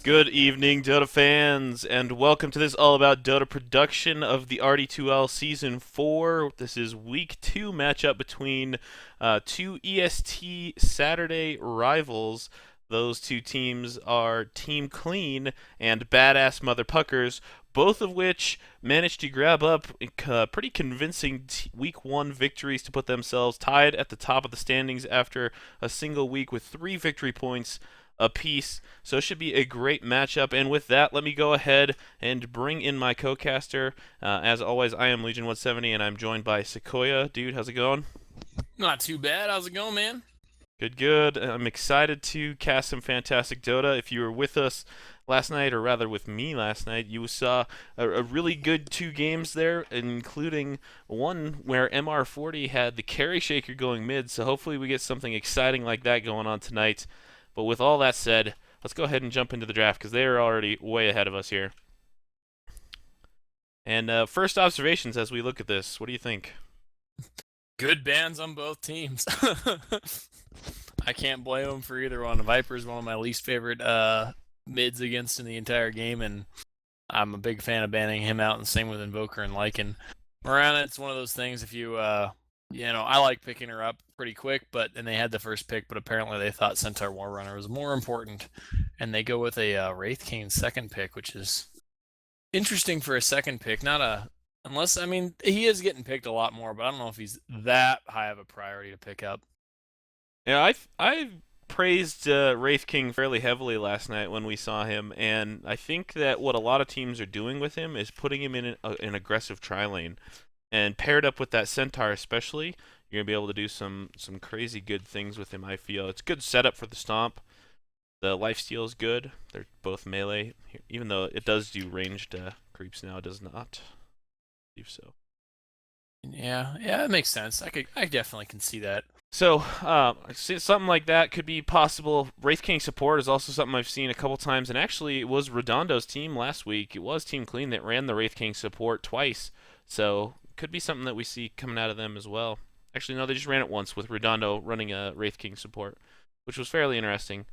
Good evening, Dota fans, and welcome to this all about Dota production of the RD2L Season 4. This is Week 2 matchup between two EST Saturday rivals. Those two teams are Team Clean and Badass Mother Puckers, both of which managed to grab up pretty convincing Week 1 victories to put themselves tied at the top of the standings after a single week with 3 victory points apiece. So it should be a great matchup. And with that, let me go ahead and bring in my co-caster. As always, I am Legion 170, and I'm joined by Sequoia. Dude, how's it going? Not too bad. How's it going, man? Good, good. I'm excited to cast some fantastic Dota. If you were with us last night, or rather with me last night, you saw a really good 2 games there, including one where MR40 had the carry shaker going mid. So hopefully we get something exciting like that going on tonight. But with all that said, let's go ahead and jump into the draft because they are already way ahead of us here. And first observations as we look at this, what do you think? Good bans on both teams. I can't blame them for either one. Viper's one of my least favorite mids against in the entire game, and I'm a big fan of banning him out, and same with Invoker and Lycan. Mirana, it's one of those things if you, I like picking her up pretty quick, and they had the first pick, but apparently they thought Centaur Warrunner was more important, and they go with a Wraith King second pick, which is interesting for a second pick. Unless, I mean, he is getting picked a lot more, but I don't know if he's that high of a priority to pick up. Yeah, I praised Wraith King fairly heavily last night when we saw him, and I think that what a lot of teams are doing with him is putting him in an aggressive tri lane, and paired up with that Centaur especially, you're gonna be able to do some crazy good things with him. I feel it's a good setup for the stomp. The lifesteal is good. They're both melee, even though it does do ranged creeps now. It does not. I believe so. Yeah, it makes sense. I definitely can see that. So, something like that could be possible. Wraith King support is also something I've seen a couple times, and actually, it was Redondo's team last week. It was Team Clean that ran the Wraith King support twice, so could be something that we see coming out of them as well. Actually, no, they just ran it once with Redondo running a Wraith King support, which was fairly interesting.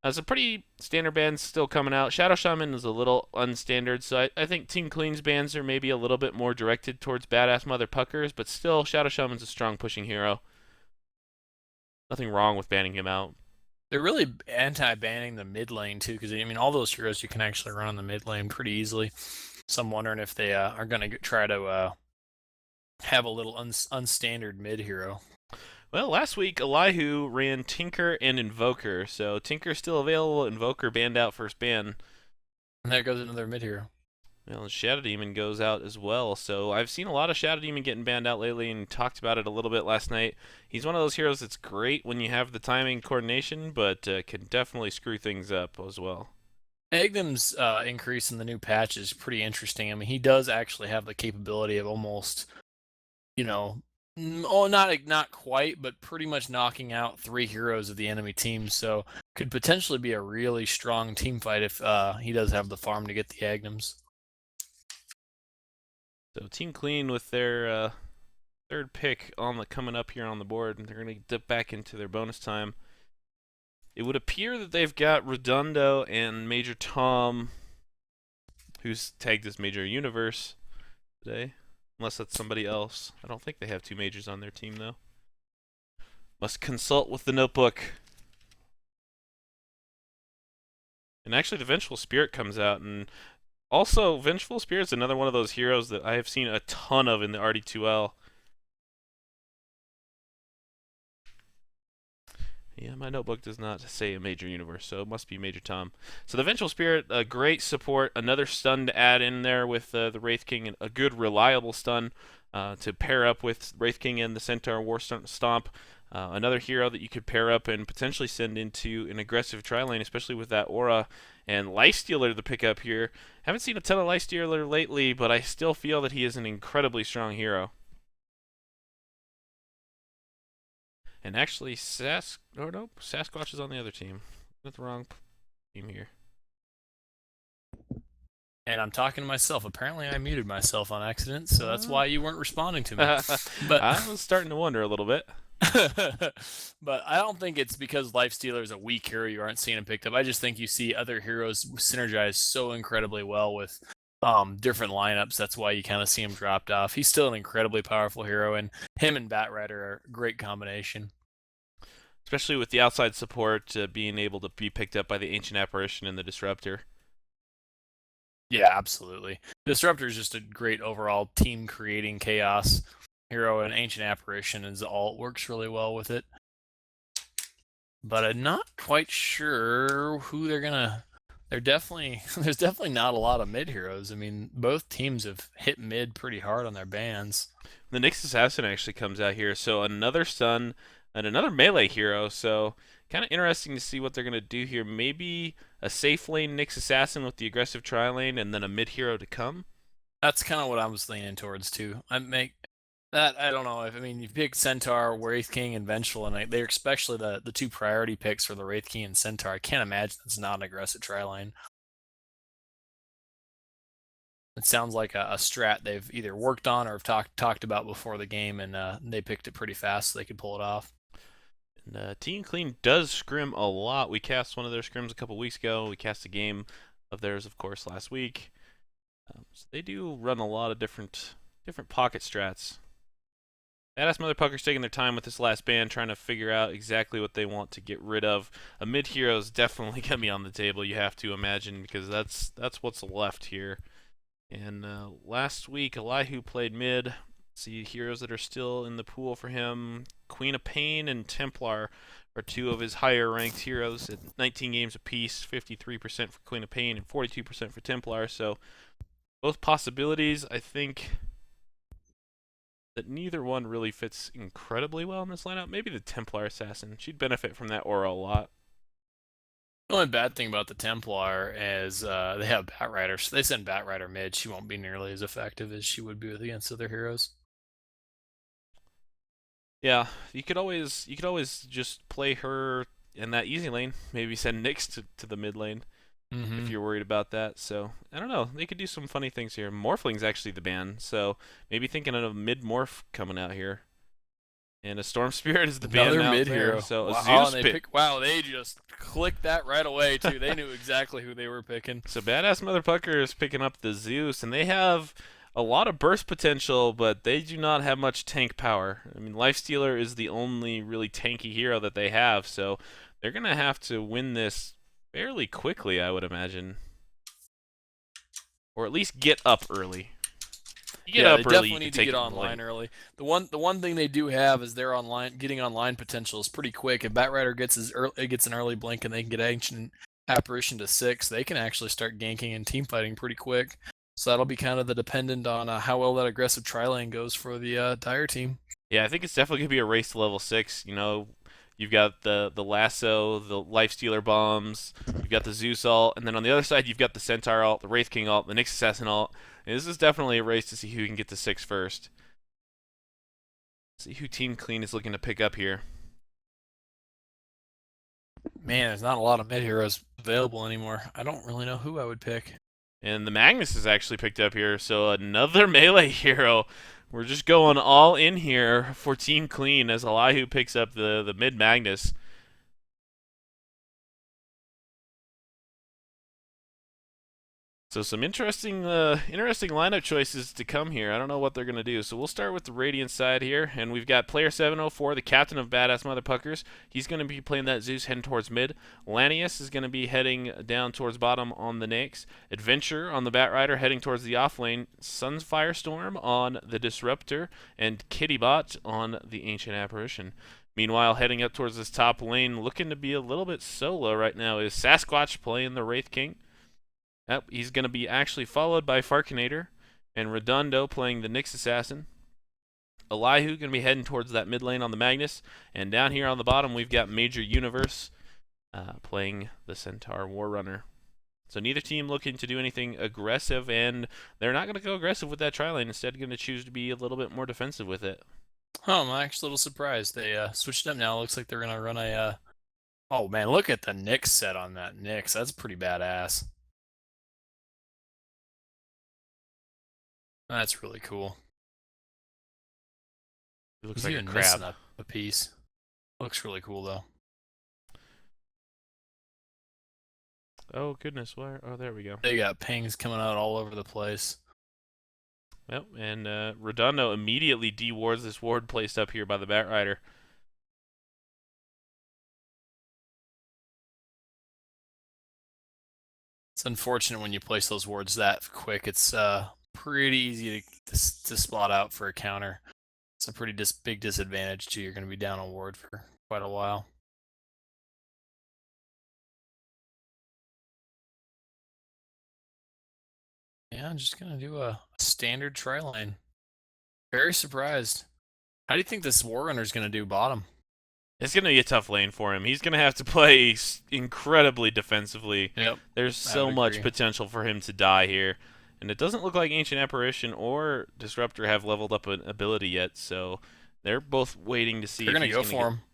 It's a pretty standard band still coming out. Shadow Shaman is a little unstandard, so I think Team Clean's bands are maybe a little bit more directed towards badass mother puckers, but still, Shadow Shaman's a strong pushing hero. Nothing wrong with banning him out. They're really anti-banning the mid lane too, because all those heroes you can actually run on the mid lane pretty easily. So I'm wondering if they are going to try to have a little unstandard mid hero. Well, last week Elihu ran Tinker and Invoker, so Tinker's still available. Invoker banned out first ban. And there goes another mid hero. Well, Shadow Demon goes out as well, so I've seen a lot of Shadow Demon getting banned out lately and talked about it a little bit last night. He's one of those heroes that's great when you have the timing coordination, but can definitely screw things up as well. Magnum's increase in the new patch is pretty interesting. I mean, he does actually have the capability of almost, not quite, but pretty much knocking out 3 heroes of the enemy team. So could potentially be a really strong team fight if he does have the farm to get the Agnums. So Team Clean with their third pick coming up here on the board, and they're going to dip back into their bonus time. It would appear that they've got Redondo and Major Tom, who's tagged as Major Universe today. Unless that's somebody else. I don't think they have 2 majors on their team, though. Must consult with the notebook. And actually, the Vengeful Spirit comes out, and also, Vengeful Spirit's another one of those heroes that I have seen a ton of in the RD2L. Yeah, my notebook does not say a Major Universe, so it must be Major Tom. So the Vengeful Spirit, a great support, another stun to add in there with the Wraith King, and a good reliable stun to pair up with Wraith King and the Centaur War Stomp. Another hero that you could pair up and potentially send into an aggressive tri-lane, especially with that aura. And Lifestealer to pick up here. Haven't seen a ton of Lifestealer lately, but I still feel that he is an incredibly strong hero. And actually, Sasquatch is on the other team. Not the wrong team here. And I'm talking to myself. Apparently, I muted myself on accident, so that's Uh, why you weren't responding to me. But I was starting to wonder a little bit. but I don't think it's because Lifestealer is a weak hero you aren't seeing him picked up. I just think you see other heroes synergize so incredibly well with different lineups. That's why you kind of see him dropped off. He's still an incredibly powerful hero, and him and Batrider are a great combination. Especially with the outside support being able to be picked up by the Ancient Apparition and the Disruptor. Yeah, absolutely. Disruptor is just a great overall team creating chaos hero, and Ancient Apparition is all works really well with it. But I'm not quite sure who they're gonna. They're definitely there's definitely not a lot of mid heroes. I mean, both teams have hit mid pretty hard on their bans. The Nyx Assassin actually comes out here, so another stun and another melee hero. So kind of interesting to see what they're gonna do here. Maybe a safe lane Nyx Assassin with the aggressive tri lane, and then a mid hero to come. That's kind of what I was leaning towards too. I make that I don't know if I mean you pick Centaur, Wraith King, and Vengeful, and they're especially the two priority picks for the Wraith King and Centaur. I can't imagine it's not an aggressive tri lane. It sounds like a strat they've either worked on or have talked about before the game, and they picked it pretty fast so they could pull it off. And Team Clean does scrim a lot. We cast one of their scrims a couple weeks ago. We cast a game of theirs, of course, last week. So they do run a lot of different pocket strats. Badass Motherfuckers taking their time with this last ban, trying to figure out exactly what they want to get rid of. A mid hero is definitely gonna be on the table. You have to imagine because that's what's left here. And last week, Elihu played mid. See heroes that are still in the pool for him. Queen of Pain and Templar are two of his higher ranked heroes at 19 games apiece. 53% for Queen of Pain and 42% for Templar. So both possibilities. I think that neither one really fits incredibly well in this lineup. Maybe the Templar Assassin. She'd benefit from that aura a lot. The only bad thing about the Templar is they have Batrider. So they send Batrider mid. She won't be nearly as effective as she would be against other heroes. Yeah, you could always just play her in that easy lane. Maybe send Nyx to the mid lane if you're worried about that. So I don't know. They could do some funny things here. Morphling's actually the ban, so maybe thinking of a mid morph coming out here. And a Storm Spirit is the ban Another out mid there. hero. So Wow, a Zeus and pick. they just clicked that right away too. They knew exactly who they were picking. So Badass Motherfucker is picking up the Zeus, and they have a lot of burst potential, but they do not have much tank power. I mean, Lifestealer is the only really tanky hero that they have, so they're going to have to win this fairly quickly, I would imagine. Or at least get up early. You get Yeah, up they early, definitely you need can to take get it in the online lane. early. The one thing they do have is their getting online potential is pretty quick. If Batrider gets an early blink and they can get Ancient Apparition to 6, they can actually start ganking and team fighting pretty quick. So that'll be kind of the dependent on how well that aggressive tri lane goes for the Dire team. Yeah, I think it's definitely going to be a race to level 6. You know, you've got the lasso, the Lifestealer bombs, you've got the Zeus ult, and then on the other side you've got the Centaur ult, the Wraith King ult, the Nyx Assassin ult. And this is definitely a race to see who can get to 6 first. See who Team Clean is looking to pick up here. Man, there's not a lot of mid heroes available anymore. I don't really know who I would pick. And the Magnus is actually picked up here, so another melee hero. We're just going all in here for Team Clean as Elihu picks up the mid Magnus. So some interesting lineup choices to come here. I don't know what they're going to do. So we'll start with the Radiant side here. And we've got player 704, the captain of Badass Motherfuckers. He's going to be playing that Zeus heading towards mid. Lanius is going to be heading down towards bottom on the Nyx. Adventure on the Batrider heading towards the off lane. Sun's Firestorm on the Disruptor. And Kittybot on the Ancient Apparition. Meanwhile, heading up towards this top lane, looking to be a little bit solo right now, is Sasquatch playing the Wraith King. Yep, he's going to be actually followed by Farkinator and Redondo playing the Nyx Assassin. Elihu going to be heading towards that mid lane on the Magnus. And down here on the bottom, we've got Major Universe playing the Centaur Warrunner. So neither team looking to do anything aggressive, and they're not going to go aggressive with that tri lane. Instead, going to choose to be a little bit more defensive with it. Oh, I'm actually a little surprised. They switched up now. Looks like they're going to run a... Oh, man, look at the Nyx set on that Nyx. That's pretty badass. That's really cool. He looks He's like a even missing crab. a piece. Looks really cool though. Oh goodness, where? Oh, there we go. They got pings coming out all over the place. Yep, and Redondo immediately dewards this ward placed up here by the Batrider. It's unfortunate when you place those wards that quick. It's pretty easy to spot out for a counter. It's a pretty big disadvantage too. You're going to be down a ward for quite a while. Yeah, I'm just going to do a standard tri lane. Very surprised. How do you think this Warrunner is going to do bottom? It's going to be a tough lane for him. He's going to have to play incredibly defensively. Yep, There's I so would much agree. potential for him to die here. And it doesn't look like Ancient Apparition or Disruptor have leveled up an ability yet, so they're both waiting to see They're if going he's to go going to for get... him.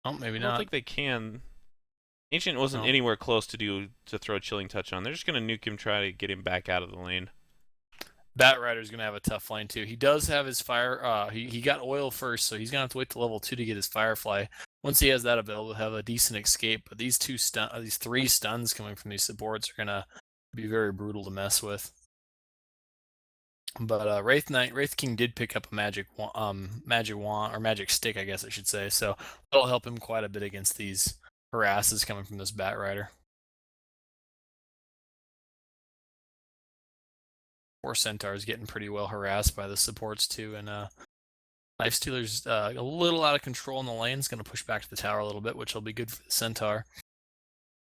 Oh, maybe I don't not. think they can. Ancient wasn't No. anywhere close to throw Chilling Touch on. They're just going to nuke him, try to get him back out of the lane. Batrider's going to have a tough lane too. He does have his fire. He got oil first, so he's going to have to wait to level 2 to get his Firefly. Once he has that available, he'll have a decent escape. But these these 3 stuns coming from these supports are going to be very brutal to mess with. But Wraith King did pick up a magic wand or magic stick, I guess I should say. So that'll help him quite a bit against these harasses coming from this Batrider. Poor Centaur's getting pretty well harassed by the supports too, and Lifestealer's a little out of control in the lane. Is going to push back to the tower a little bit, which will be good for the Centaur.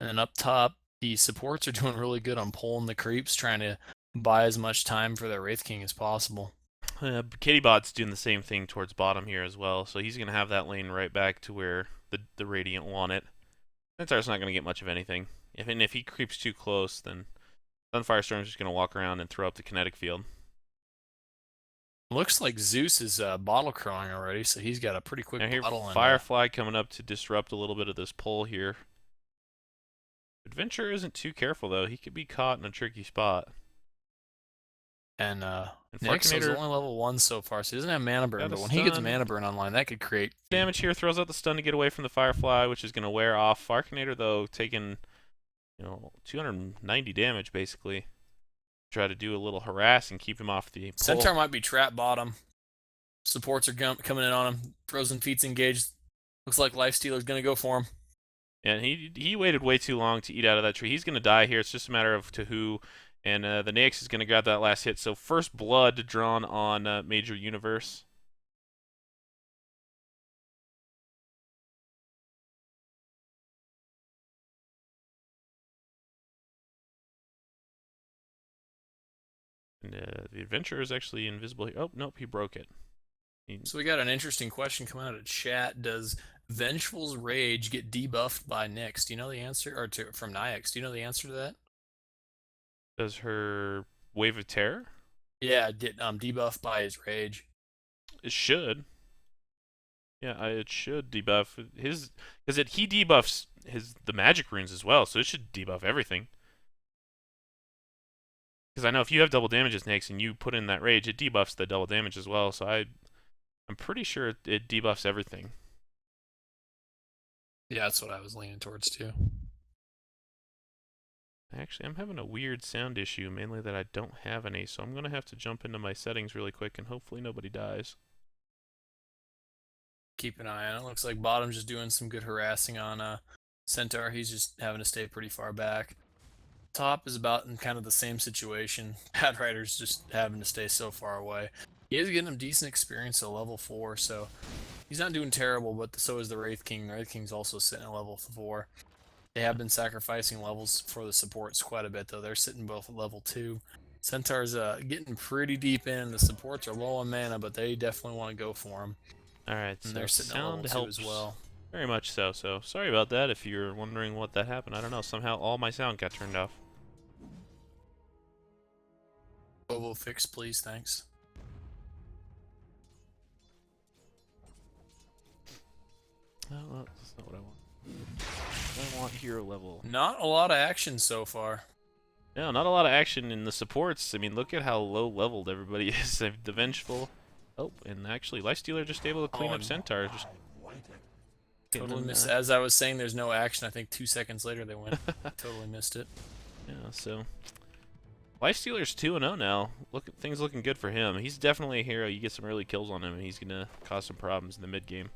And then up top, the supports are doing really good on pulling the creeps, trying to buy as much time for their Wraith King as possible. Katybot's doing the same thing towards bottom here as well, so he's going to have that lane right back to where the Radiant want it. Centaur's not going to get much of anything. If he creeps too close, then Sunfirestorm's just going to walk around and throw up the kinetic field. Looks like Zeus is bottle crowing already, so he's got a pretty quick Now here, bottle. Firefly coming up to disrupt a little bit of this pull here. Adventure isn't too careful, though. He could be caught in a tricky spot. And Farkinator is only level 1 so far, so he doesn't have mana burn, but when he gets mana burn online, that could create damage here. Throws out the stun to get away from the Firefly, which is going to wear off. Farkinator, though, taking 290 damage, basically. Try to do a little harass and keep him off the pull. Centaur might be trapped bottom. Supports are coming in on him. Frozen Feet's engaged. Looks like Lifestealer's going to go for him. And he waited way too long to eat out of that tree. He's going to die here. It's just a matter of to who. And the Nyx is going to grab that last hit. So first blood drawn on Major Universe. And the Adventurer is actually invisible here. Oh, nope, he broke it. So we got an interesting question coming out of chat. Does Vengeful's Rage get debuffed by Nyx? Do you know the answer? Or from Nyx? Do you know the answer to that? Does her Wave of Terror? Yeah, get debuffed by his Rage. It should. Yeah, it should debuff his, because he debuffs the magic runes as well, so it should debuff everything. Because I know if you have double damage as Nyx and you put in that rage, it debuffs the double damage as well. So I'm pretty sure it debuffs everything. Yeah, that's what I was leaning towards too. Actually, I'm having a weird sound issue, mainly that I don't have any, so I'm going to have to jump into my settings really quick and hopefully nobody dies. Keep an eye on it. Looks like bottom's just doing some good harassing on Centaur. He's just having to stay pretty far back. Top is about in kind of the same situation. Batrider's just having to stay so far away. He is getting him decent experience at level 4, so he's not doing terrible, but so is the Wraith King. The Wraith King's also sitting at level 4. They have been sacrificing levels for the supports quite a bit, though. They're sitting both at level 2. Centaur's getting pretty deep in. The supports are low on mana, but they definitely want to go for him. Alright, so they're sitting at level 2 helps as well. Very much so. So sorry about that if you're wondering what that happened. I don't know. Somehow all my sound got turned off. Bobo fix, please. Thanks. Oh, well, that's not what I want. I want hero level. Not a lot of action so far. Yeah, not a lot of action in the supports. I mean, look at how low leveled everybody is. The Vengeful. Oh, and actually, Lifestealer just able to clean Oh, up and Centaur. Just getting totally them, missed. As I was saying, there's no action. I think 2 seconds later they went. Totally missed it. yeah, so Lifestealer's 2-0 now. Things looking good for him. He's definitely a hero. You get some early kills on him, and he's gonna cause some problems in the mid game.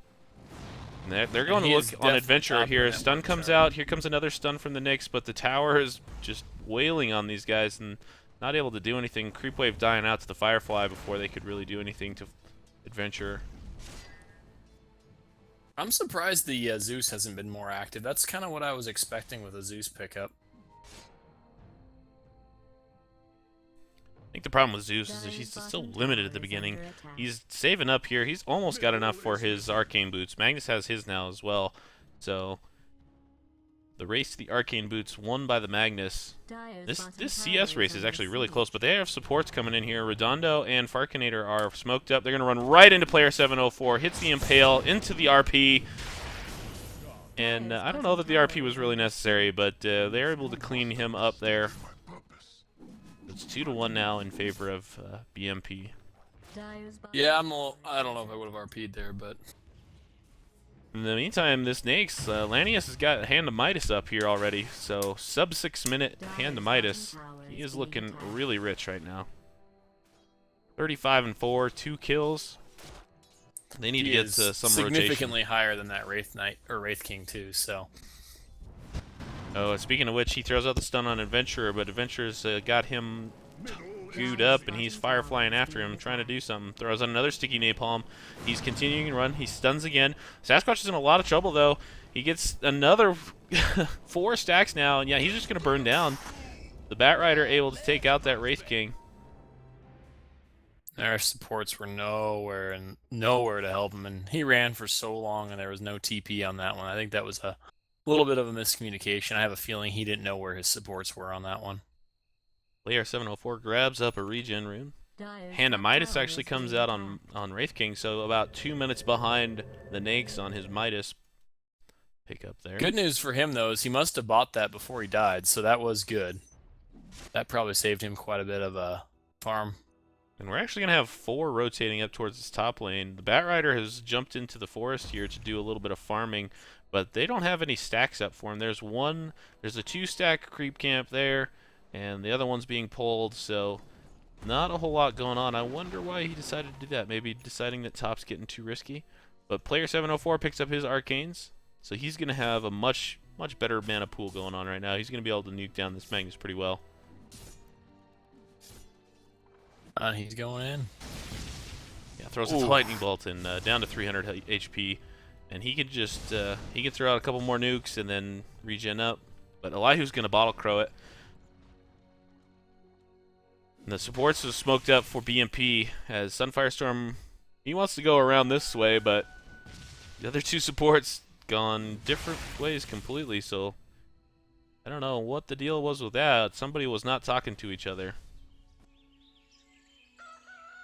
And they're going to he look is on definitely Adventurer top of here. the Stun network comes chart. out. Here comes another stun from the Nyx, but the tower is just wailing on these guys and not able to do anything. Creep Wave dying out to the Firefly before they could really do anything to Adventurer. I'm surprised the Zeus hasn't been more active. That's kind of what I was expecting with a Zeus pickup. I think the problem with Zeus is that he's still limited at the beginning. He's saving up here. He's almost got enough for his Arcane Boots. Magnus has his now as well. So the race to the Arcane Boots won by the Magnus. This CS race is actually really close, but they have supports coming in here. Redondo and Farkinator are smoked up. They're going to run right into player 704. Hits the Impale into the RP. And I don't know that the RP was really necessary, but they're able to clean him up there. It's 2-1 now in favor of BMP. Yeah, I don't know if I would have RP'd there, but In the meantime, this Nyx, Lanius has got Hand to Midas up here already. So sub 6 minute Hand to Midas. He is looking really rich right now. 35-4, 2 kills. They need to get some significantly rotation. higher than that Wraith Knight or Wraith King too. So Oh, speaking of which, he throws out the stun on Adventurer, but Adventurer's got him gooed up, and he's fireflying after him, trying to do something. Throws out another sticky napalm. He's continuing to run. He stuns again. Sasquatch is in a lot of trouble, though. He gets another 4 stacks now, and yeah, he's just going to burn down. The Batrider able to take out that Wraith King. our supports were nowhere to help him, and he ran for so long, and there was no TP on that one. I think that was a little bit of a miscommunication. I have a feeling he didn't know where his supports were on that one. Player 704 grabs up a regen rune. Hand of Midas actually comes out on Wraith King, so about 2 minutes behind the Nyx on his Midas pick up there. Good news for him, though, is he must have bought that before he died, so that was good. That probably saved him quite a bit of a farm. And we're actually going to have 4 rotating up towards this top lane. The Batrider has jumped into the forest here to do a little bit of farming, but they don't have any stacks up for him. There's a 2-stack creep camp there, and the other one's being pulled, so not a whole lot going on. I wonder why he decided to do that. Maybe deciding that top's getting too risky. But player 704 picks up his Arcanes, so he's going to have a much better mana pool going on right now. He's going to be able to nuke down this Magnus pretty well. He's going in. Yeah, throws a lightning bolt and down to 300 HP, and he could just he could throw out a couple more nukes and then regen up. But Elihu's going to bottle crow it. And the supports are smoked up for BMP as Sunfirestorm, he wants to go around this way, but the other 2 supports gone different ways completely, so I don't know what the deal was with that. Somebody was not talking to each other.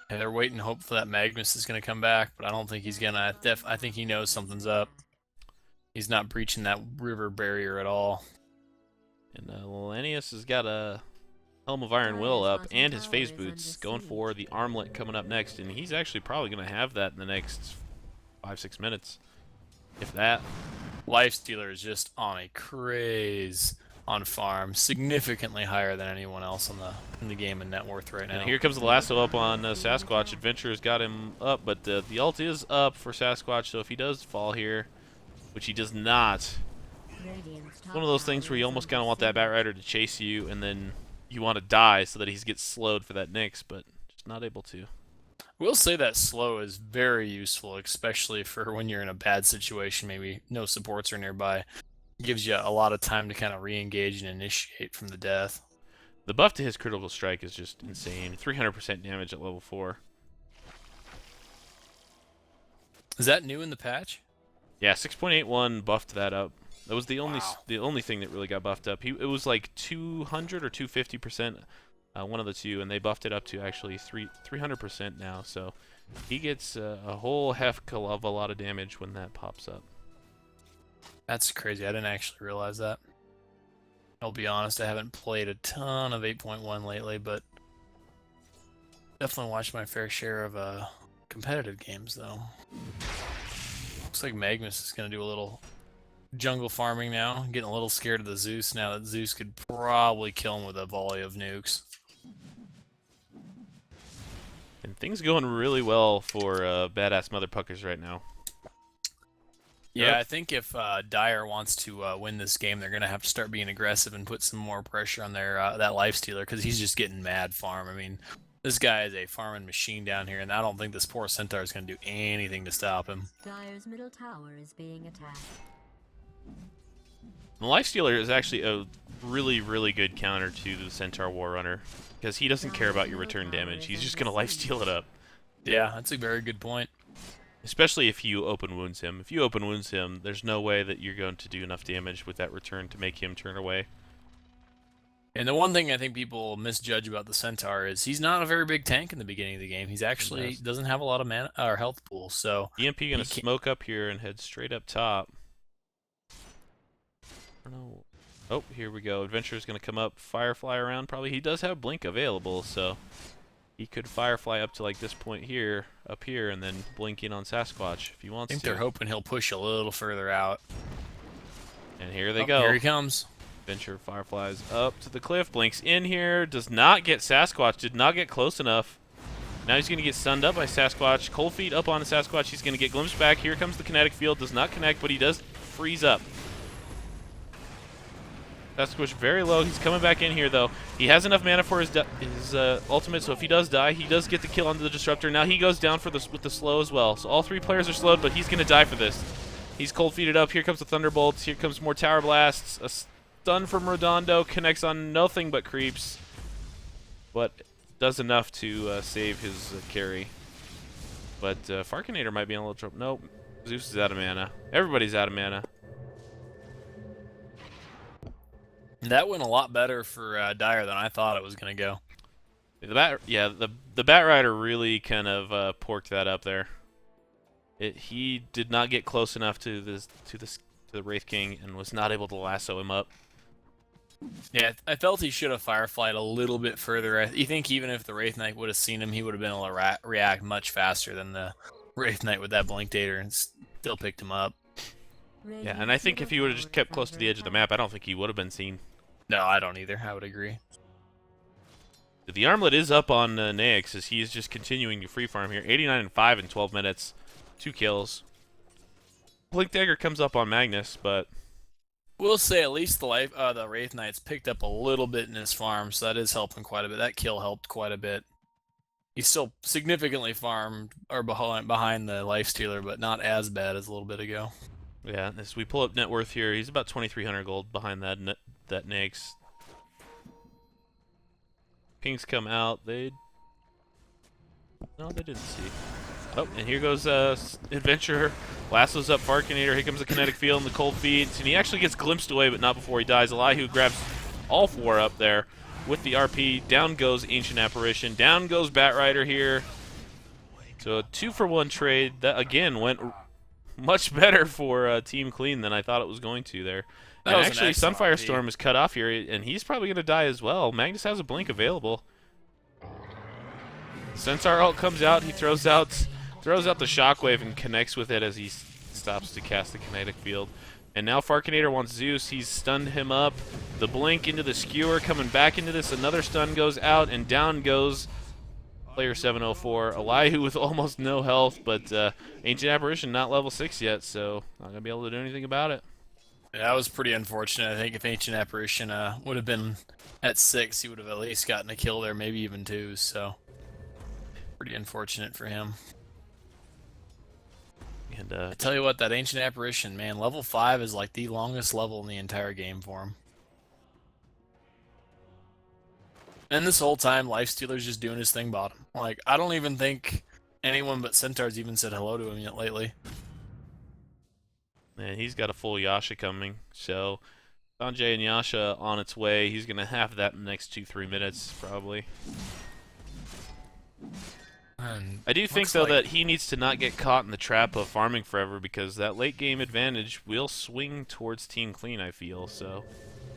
Yeah, they're waiting to hope for that Magnus is going to come back, but I don't think he's going to. I think he knows something's up. He's not breaching that river barrier at all. And Lanius has got a Helm of Iron Will up and his phase boots, going for the armlet coming up next, and he's actually probably going to have that in the next 5-6 minutes, if that. Lifestealer is just on a craze on farm, significantly higher than anyone else in the game in net worth right now. And here comes the lasso up on Sasquatch. Adventurer's got him up, but the ult is up for Sasquatch, so if he does fall here, which he does not, it's one of those things where you almost kind of want that Batrider to chase you, and then you want to die so that he gets slowed for that Nyx, but just not able to. We'll say that slow is very useful, especially for when you're in a bad situation, maybe no supports are nearby. It gives you a lot of time to kind of re-engage and initiate from the death. The buff to his critical strike is just insane. 300% damage at level 4. Is that new in the patch? Yeah, 6.81 buffed that up. That was the only thing that really got buffed up. It was like 200 or 250%, one of the two, and they buffed it up to actually 300% now. So he gets a whole heck of a lot of damage when that pops up. That's crazy. I didn't actually realize that. I'll be honest, I haven't played a ton of 8.1 lately, but definitely watched my fair share of competitive games, though. Looks like Magnus is going to do a little jungle farming now. Getting a little scared of the Zeus now that Zeus could probably kill him with a volley of nukes. And things going really well for badass motherfuckers right now. Yeah, I think if Dyer wants to win this game, they're going to have to start being aggressive and put some more pressure on their that lifestealer, because he's just getting mad farm. I mean, this guy is a farming machine down here, and I don't think this poor Centaur is going to do anything to stop him. Dyer's middle tower is being attacked. The Lifestealer is actually a really, really good counter to the Centaur Warrunner, because he doesn't care about your return damage. He's just going to lifesteal it up. Yeah, that's a very good point. Especially if you open wounds him. If you open wounds him, there's no way that you're going to do enough damage with that return to make him turn away. And the one thing I think people misjudge about the Centaur is he's not a very big tank in the beginning of the game. He's actually doesn't have a lot of mana or health pool. So EMP going to smoke up here and head straight up top. I don't know. Oh, here we go. Adventurer's going to come up, Firefly around. Probably he does have Blink available, so he could Firefly up to like this point here, up here, and then blink in on Sasquatch if he wants to. I think they're hoping he'll push a little further out. And here they go. Here he comes. Adventure Fireflies up to the cliff, blinks in here, does not get Sasquatch, did not get close enough. Now he's going to get stunned up by Sasquatch. Cold Feet up on Sasquatch. He's going to get glimpsed back. Here comes the kinetic field. Does not connect, but he does freeze up. Sasquatch very low. He's coming back in here, though. He has enough mana for his ultimate, so if he does die, he does get the kill onto the Disruptor. Now he goes down for with the slow as well. So all three players are slowed, but he's going to die for this. He's Cold Feeted up. Here comes the Thunderbolts. Here comes more Tower Blasts. A stun from Redondo. Connects on nothing but creeps. But does enough to save his carry. But Farkinator might be in a little trouble. Nope. Zeus is out of mana. Everybody's out of mana. That went a lot better for Dyer than I thought it was going to go. The Bat Rider really kind of porked that up there. He did not get close enough to the Wraith King and was not able to lasso him up. Yeah, I felt he should have Fireflied a little bit further. You think even if the Wraith Knight would have seen him, he would have been able to react much faster than the Wraith Knight with that Blink Dater and still picked him up. Yeah, and I think if he would have just kept close to the edge of the map, I don't think he would have been seen. No, I don't either. I would agree. The Armlet is up on Naix as he is just continuing to free farm here. 89 and 5 in 12 minutes. 2 kills. Blink Dagger comes up on Magnus, but we'll say at least the Wraith Knight's picked up a little bit in his farm, so that is helping quite a bit. That kill helped quite a bit. He's still significantly farmed or behind the Lifestealer, but not as bad as a little bit ago. Yeah, as we pull up net worth here, he's about 2,300 gold behind that Naix. Pings come out. No, they didn't see. Oh, and here goes Adventurer. Lasso's up Farkinator. Here comes the kinetic field and the Cold Feet. And he actually gets glimpsed away, but not before he dies. Elihu grabs all 4 up there with the RP. Down goes Ancient Apparition. Down goes Bat Rider here. So a 2-for-1 trade. That, again, went much better for Team Clean than I thought it was going to there. And actually, Sunfire Storm is cut off here, and he's probably going to die as well. Magnus has a Blink available. Centaur ult comes out. He throws out the Shockwave and connects with it as he stops to cast the Kinetic Field. And now Farkinator wants Zeus. He's stunned him up. The Blink into the Skewer coming back into this. Another stun goes out, and down goes player 704. Elihu with almost no health, but Ancient Apparition not level 6 yet, so not going to be able to do anything about it. Yeah, that was pretty unfortunate. I think if Ancient Apparition would have been at 6, he would have at least gotten a kill there, maybe even 2, so pretty unfortunate for him. And I tell you what, that Ancient Apparition, man, level 5 is like the longest level in the entire game for him. And this whole time, Lifestealer's just doing his thing bottom. Like, I don't even think anyone but Centaur's even said hello to him yet lately. And he's got a full Yasha coming, so Sanjay and Yasha on its way. He's going to have that in the next 2-3 minutes, probably. I do think, though, that he needs to not get caught in the trap of farming forever, because that late game advantage will swing towards Team Clean, I feel, so.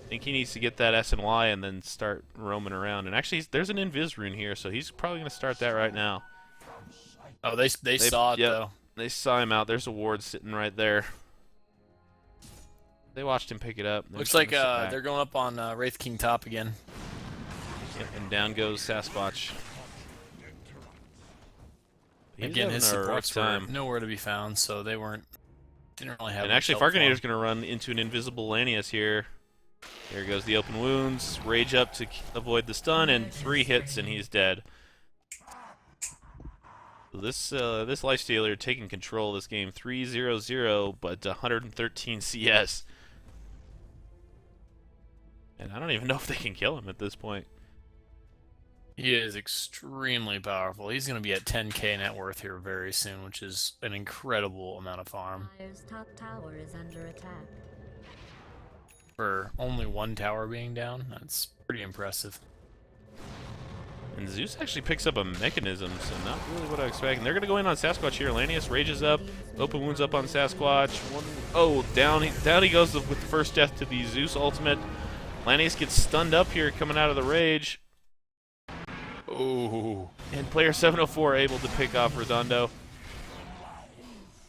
I think he needs to get that SNY and then start roaming around. And actually, there's an Invis rune here, so he's probably going to start that right now. Oh, they saw it, yep, though. They saw him out. There's a ward sitting right there. They watched him pick it up. Looks like they're going up on Wraith King top again. Yep, and down goes Sasquatch. Again, his supports were nowhere to be found, so they didn't really have. And actually, Farkinator's going to run into an invisible Lanius here. There goes the open wounds. Rage up to avoid the stun, and 3 hits, and he's dead. So this Lifestealer taking control of this game, 3-0-0, but 113 CS. And I don't even know if they can kill him at this point. He is extremely powerful. He's going to be at 10k net worth here very soon, which is an incredible amount of farm. Dire's top tower is under attack. For only 1 tower being down, that's pretty impressive. And Zeus actually picks up a mechanism, so not really what I expect. And they're going to go in on Sasquatch here. Lanius rages up, open wounds up on Sasquatch. Down he goes with the first death to the Zeus ultimate. Lanius gets stunned up here coming out of the rage. Oh. And player 704 able to pick off Redondo.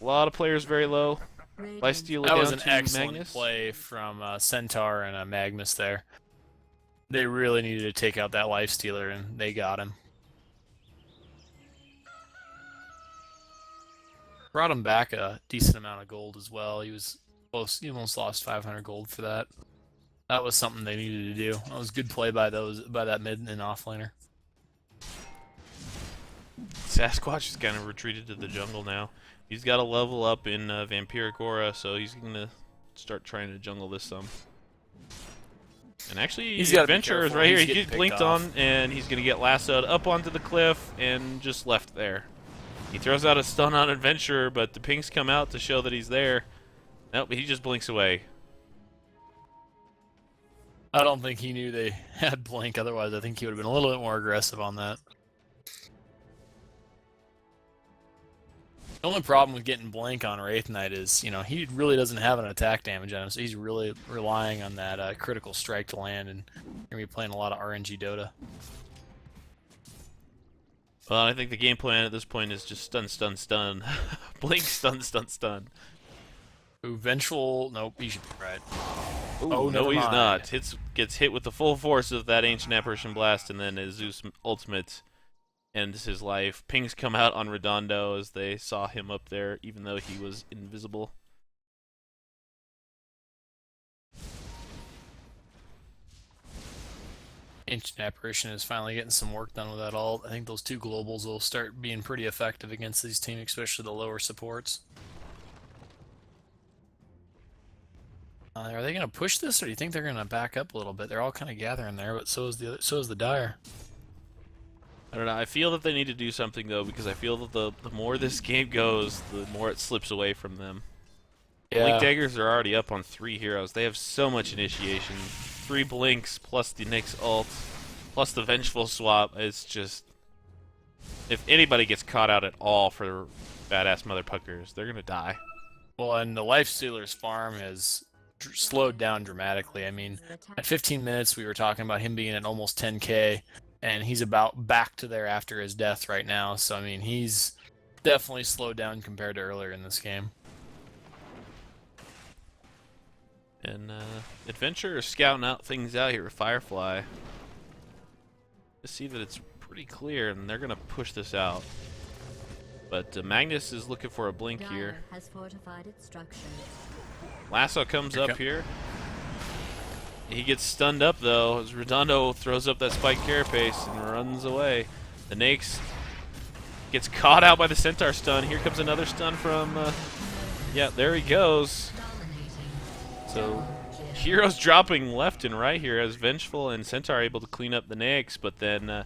A lot of players very low. Lifestealer That was down an to excellent Magnus. play from Centaur and Magnus there. They really needed to take out that Lifestealer, and they got him. Brought him back a decent amount of gold as well. He was close. He almost lost 500 gold for that. That was something they needed to do. That was good play by that mid and offlaner. Sasquatch has kind of retreated to the jungle now. He's got to level up in Vampiric Aura, so he's going to start trying to jungle this some. And actually, Adventure is right here. He gets blinked on, and he's going to get lassoed up onto the cliff and just left there. He throws out a stun on Adventure, but the pings come out to show that he's there. Nope, he just blinks away. I don't think he knew they had blink, otherwise I think he would have been a little bit more aggressive on that. The only problem with getting blank on Wraith Knight is, he really doesn't have an attack damage on him, so he's really relying on that critical strike to land, and you're going to be playing a lot of RNG Dota. Well, I think the game plan at this point is just stun, stun, stun. Blink, stun, stun, stun. Ooh, Vengeful, nope, he should be right. Ooh, oh, no, he's mind. not. Gets hit with the full force of that Ancient Apparition Blast, and then his Zeus ultimate ends his life. Pings come out on Redondo as they saw him up there, even though he was invisible. Ancient Apparition is finally getting some work done with that ult. I think those 2 globals will start being pretty effective against these teams, especially the lower supports. Are they going to push this, or do you think they're going to back up a little bit? They're all kind of gathering there, but so is the Dire. I don't know. I feel that they need to do something, though, because I feel that the more this game goes, the more it slips away from them. Yeah. Blink Daggers are already up on 3 heroes. They have so much initiation. 3 blinks, plus the Nyx ult, plus the Vengeful swap. It's just... If anybody gets caught out at all for badass motherfuckers, they're going to die. Well, and the Lifestealer's farm has slowed down dramatically. I mean, at 15 minutes, we were talking about him being at almost 10k, and he's about back to there after his death right now. So, I mean, he's definitely slowed down compared to earlier in this game. And Adventure is scouting out things out here with Firefly. Just see that it's pretty clear, and they're going to push this out. But Magnus is looking for a blink here. Has fortified its structures. Lasso comes up here. He gets stunned up, though, as Redondo throws up that spike carapace and runs away. The Nyx gets caught out by the Centaur stun. Here comes another stun from... yeah, there he goes. So, heroes dropping left and right here as Vengeful and Centaur are able to clean up the Nyx, but then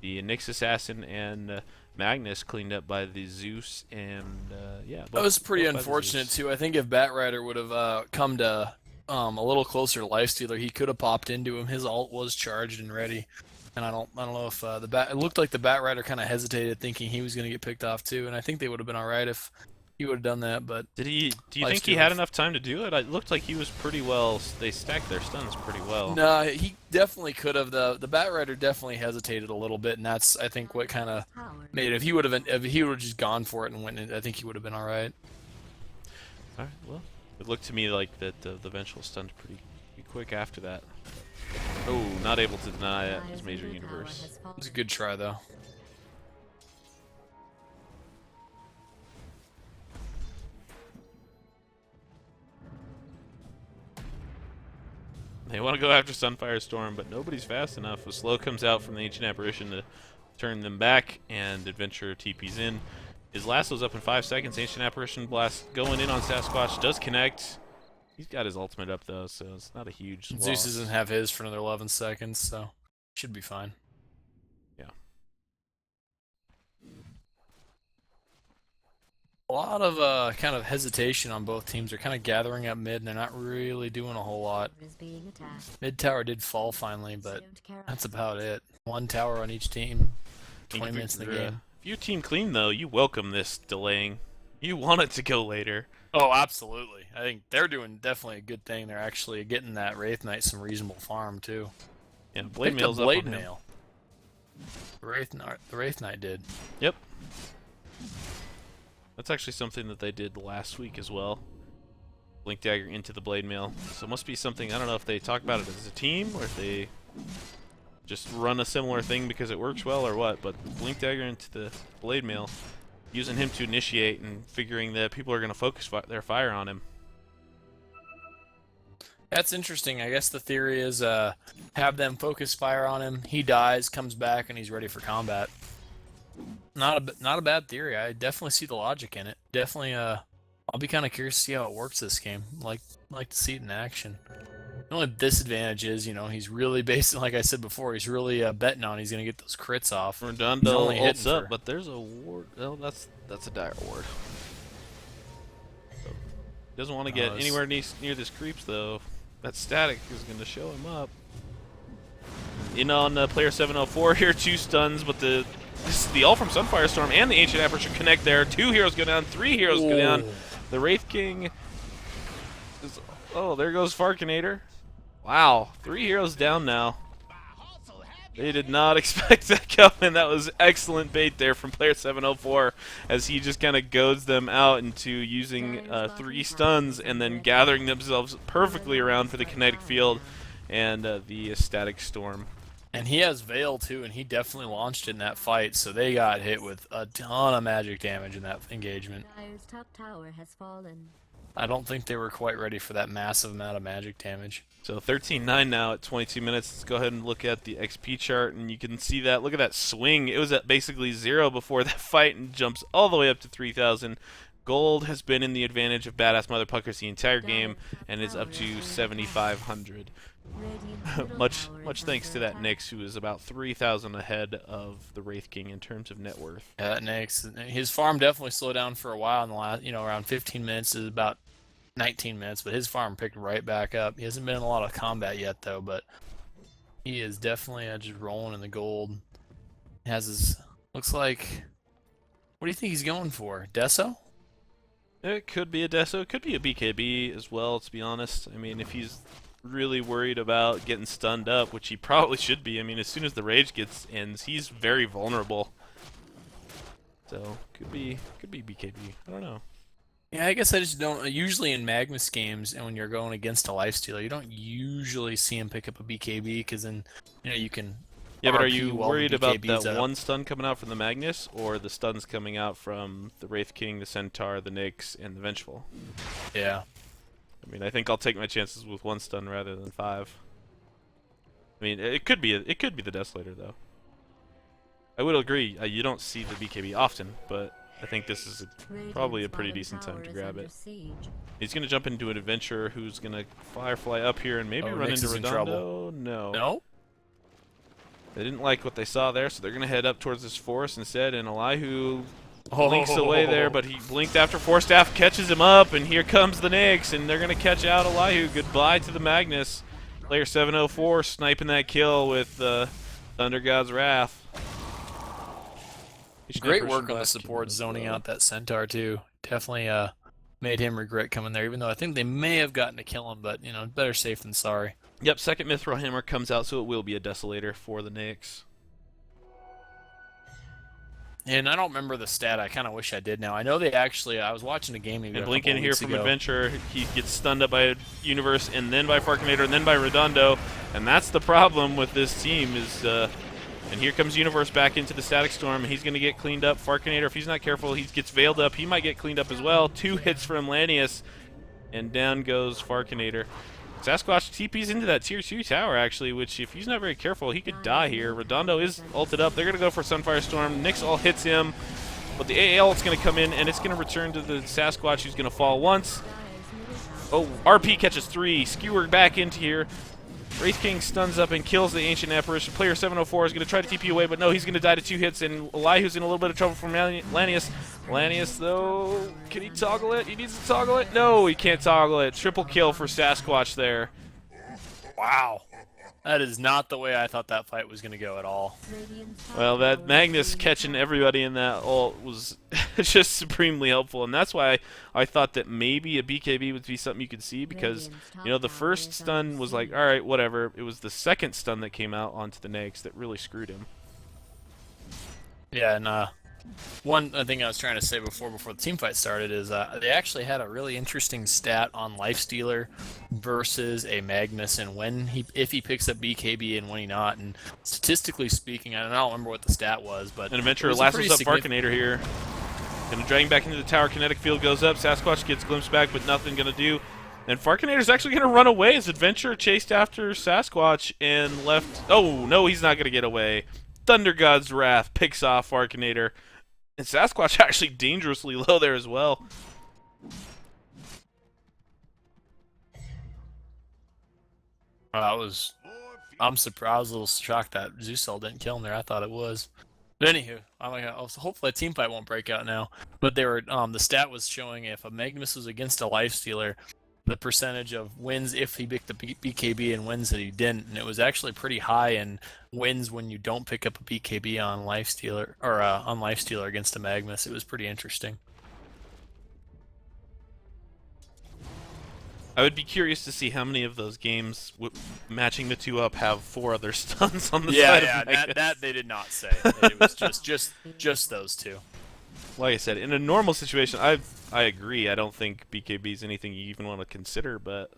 the Nyx Assassin and Magnus cleaned up by the Zeus, and yeah. That was pretty unfortunate, too. I think if Batrider would have come to a little closer to Lifestealer, he could have popped into him. His ult was charged and ready. And I don't know if it looked like the Batrider kind of hesitated, thinking he was going to get picked off, too, and I think they would have been alright if he would have done that, but Do you life's think he too had rough. enough time to do it? It looked like he was pretty well. They stacked their stuns pretty well. No, he definitely could have. The Batrider definitely hesitated a little bit, and that's I think what kind of Tower. made it. If he would have just gone for it and went, I think he would have been all right. All right. Well, it looked to me like that the vengeful stunned pretty quick after that. Oh, not able to deny it. His major Dire's middle tower universe. has fallen. It was a good try though. They want to go after Sunfire Storm, but nobody's fast enough. A slow comes out from the Ancient Apparition to turn them back, and Adventurer TP's in. His lasso's up in 5 seconds. Ancient Apparition Blast going in on Sasquatch. Does connect. He's got his ultimate up, though, so it's not a huge Zeus loss. doesn't have his for another 11 seconds, so should be fine. Yeah. A lot of kind of hesitation on both teams. They're kind of gathering up mid, and they're not really doing a whole lot. Is being attacked. Mid tower did fall finally, but Don't care that's about it. One tower on each team. 20 If minutes in the you're, game. If you're team clean, though, you welcome this delaying. You want it to go later. Oh, absolutely. I think they're doing definitely a good thing. They're actually getting that Wraith Knight some reasonable farm too. Yeah, Blade Picked up Mail's up Blade on him. Mail. The Wraith Knight did. Yep. That's actually something that they did last week as well. Blink Dagger into the Blade Mail. So it must be something, I don't know if they talk about it as a team or if they just run a similar thing because it works well or what, but Blink Dagger into the Blade Mail, using him to initiate and figuring that people are going to focus their fire on him. That's interesting. I guess the theory is have them focus fire on him. He dies, comes back, and he's ready for combat. Not a bad theory. I definitely see the logic in it. Definitely. I'll be kind of curious to see how it works this game. Like to see it in action. The only disadvantage is, he's really based, like I said before, he's really betting on he's gonna get those crits off. He's Redondo only ults hitting up, for- but there's a ward. Oh, that's a dire ward. So, he doesn't want to get it's- anywhere near this creeps though. That static is going to show him up. In on player 704 here, 2 stuns, but the ult from Sunfire Storm and the Ancient Apparition connect there. 2 heroes go down, 3 heroes go down. Ooh. The Wraith King is, oh, there goes Farkinator. Wow, 3 heroes down now. They did not expect that coming. That was excellent bait there from player 704 as he just kind of goads them out into using 3 stuns and then gathering themselves perfectly around for the kinetic field and the static storm. And he has Veil too, and he definitely launched it in that fight, so they got hit with a ton of magic damage in that engagement. Dire's top tower has fallen. I don't think they were quite ready for that massive amount of magic damage. So 13-9 now at 22 minutes. Let's go ahead and look at the XP chart, and you can see that. Look at that swing. It was at basically 0 before that fight and jumps all the way up to 3,000. Gold has been in the advantage of Badass Motherfuckers the entire game and is up to 7,500. Radiant's middle much tower much is thanks to under that attack. Nyx, who is about 3,000 ahead of the Wraith King in terms of net worth. Yeah, that next, his farm definitely slowed down for a while in the last, around 15 minutes is about 19 minutes, but his farm picked right back up. He hasn't been in a lot of combat yet, though, but he is definitely just rolling in the gold. He has his, looks like, what do you think he's going for? Deso? It could be a Deso, it could be a BKB as well, to be honest. I mean, if he's really worried about getting stunned up, which he probably should be. I mean, as soon as the rage ends, he's very vulnerable. So, could be BKB. I don't know. Yeah, I guess I just don't. Usually in Magnus games, and when you're going against a lifestealer, you don't usually see him pick up a BKB because then you can. Yeah, but are RP you while the worried about BKB's that up. one stun coming out from the Magnus, or the stuns coming out from the Wraith King, the Centaur, the Nyx, and the Vengeful? Yeah. I mean, I think I'll take my chances with 1 stun rather than 5. I mean, it could be the Desolator though. I would agree. You don't see the BKB often, but I think this is probably a Radiant's pretty bottom decent time tower to is grab under it. siege. He's gonna jump into an adventurer who's gonna Firefly up here and maybe Oh, run Nyx into is in Redondo. No. No? They didn't like what they saw there, so they're gonna head up towards this forest instead. And Elihu blinks away there, but he blinked after Force Staff catches him up, and here comes the Nyx, and they're gonna catch out Elihu. Goodbye to the Magnus. Player 704 sniping that kill with Thunder God's Wrath. Great work on the support zoning out that Centaur too. definitely made him regret coming there, even though I think they may have gotten to kill him, but, you know, better safe than sorry. Yep, second Mithril Hammer comes out, so it will be a Desolator for the Knicks. And I don't remember the stat. I kind of wish I did now. I know they actually, I was watching a game maybe And a blink couple in here weeks from ago. Adventure. He gets stunned up by Universe, and then by Farkinator, and then by Redondo. And that's the problem with this team is, and here comes Universe back into the Static Storm. He's going to get cleaned up. Farkinator, if he's not careful, he gets veiled up. He might get cleaned up as well. 2 hits from Lanius, and down goes Farkinator. Sasquatch TP's into that tier 2 tower, actually, which if he's not very careful, he could die here. Redondo is ulted up. They're going to go for Sunfire Storm. Nyx all hits him, but the AAL is going to come in, and it's going to return to the Sasquatch, who's going to fall once. Oh, RP catches 3. Skewer back into here. Wraith King stuns up and kills the Ancient Apparition. Player 704 is going to try to TP away, but no, he's going to die to 2 hits, and Elihu's in a little bit of trouble from Lanius. Lanius, though, can he toggle it? He needs to toggle it. No, he can't toggle it. Triple kill for Sasquatch there. Wow. That is not the way I thought that fight was going to go at all. Well, that Magnus catching everybody in that ult was just supremely helpful, and that's why I thought that maybe a BKB would be something you could see, because, you know, the first stun was like, alright, whatever. It was the second stun that came out onto the Nags that really screwed him. Yeah, and one thing I was trying to say before the team fight started is they actually had a really interesting stat on Lifestealer versus a Magnus, and if he picks up BKB and when he not. And statistically speaking, I don't remember what the stat was, but An Adventurer lassos up Farkinator here. Gonna drag him back into the tower. Kinetic field goes up. Sasquatch gets glimpsed back, but nothing gonna do. And Farkinator's actually gonna run away as Adventurer chased after Sasquatch and left. Oh no, he's not gonna get away. Thunder God's Wrath picks off Farkinator. And Sasquatch actually dangerously low there as well. I'm surprised. I was a little shocked that Zeusel didn't kill him there. I thought it was. But anywho, hopefully a team fight won't break out now. But they were the stat was showing if a Magnus was against a Lifestealer, the percentage of wins if he picked the BKB and wins that he didn't, and it was actually pretty high in wins when you don't pick up a BKB on Lifestealer or on Lifestealer against a Magnus. It was pretty interesting. I would be curious to see how many of those games matching the 2 up have 4 other stuns on the side of Magnus. that they did not say. It was just those 2. Like I said, in a normal situation, I agree. I don't think BKB is anything you even want to consider, but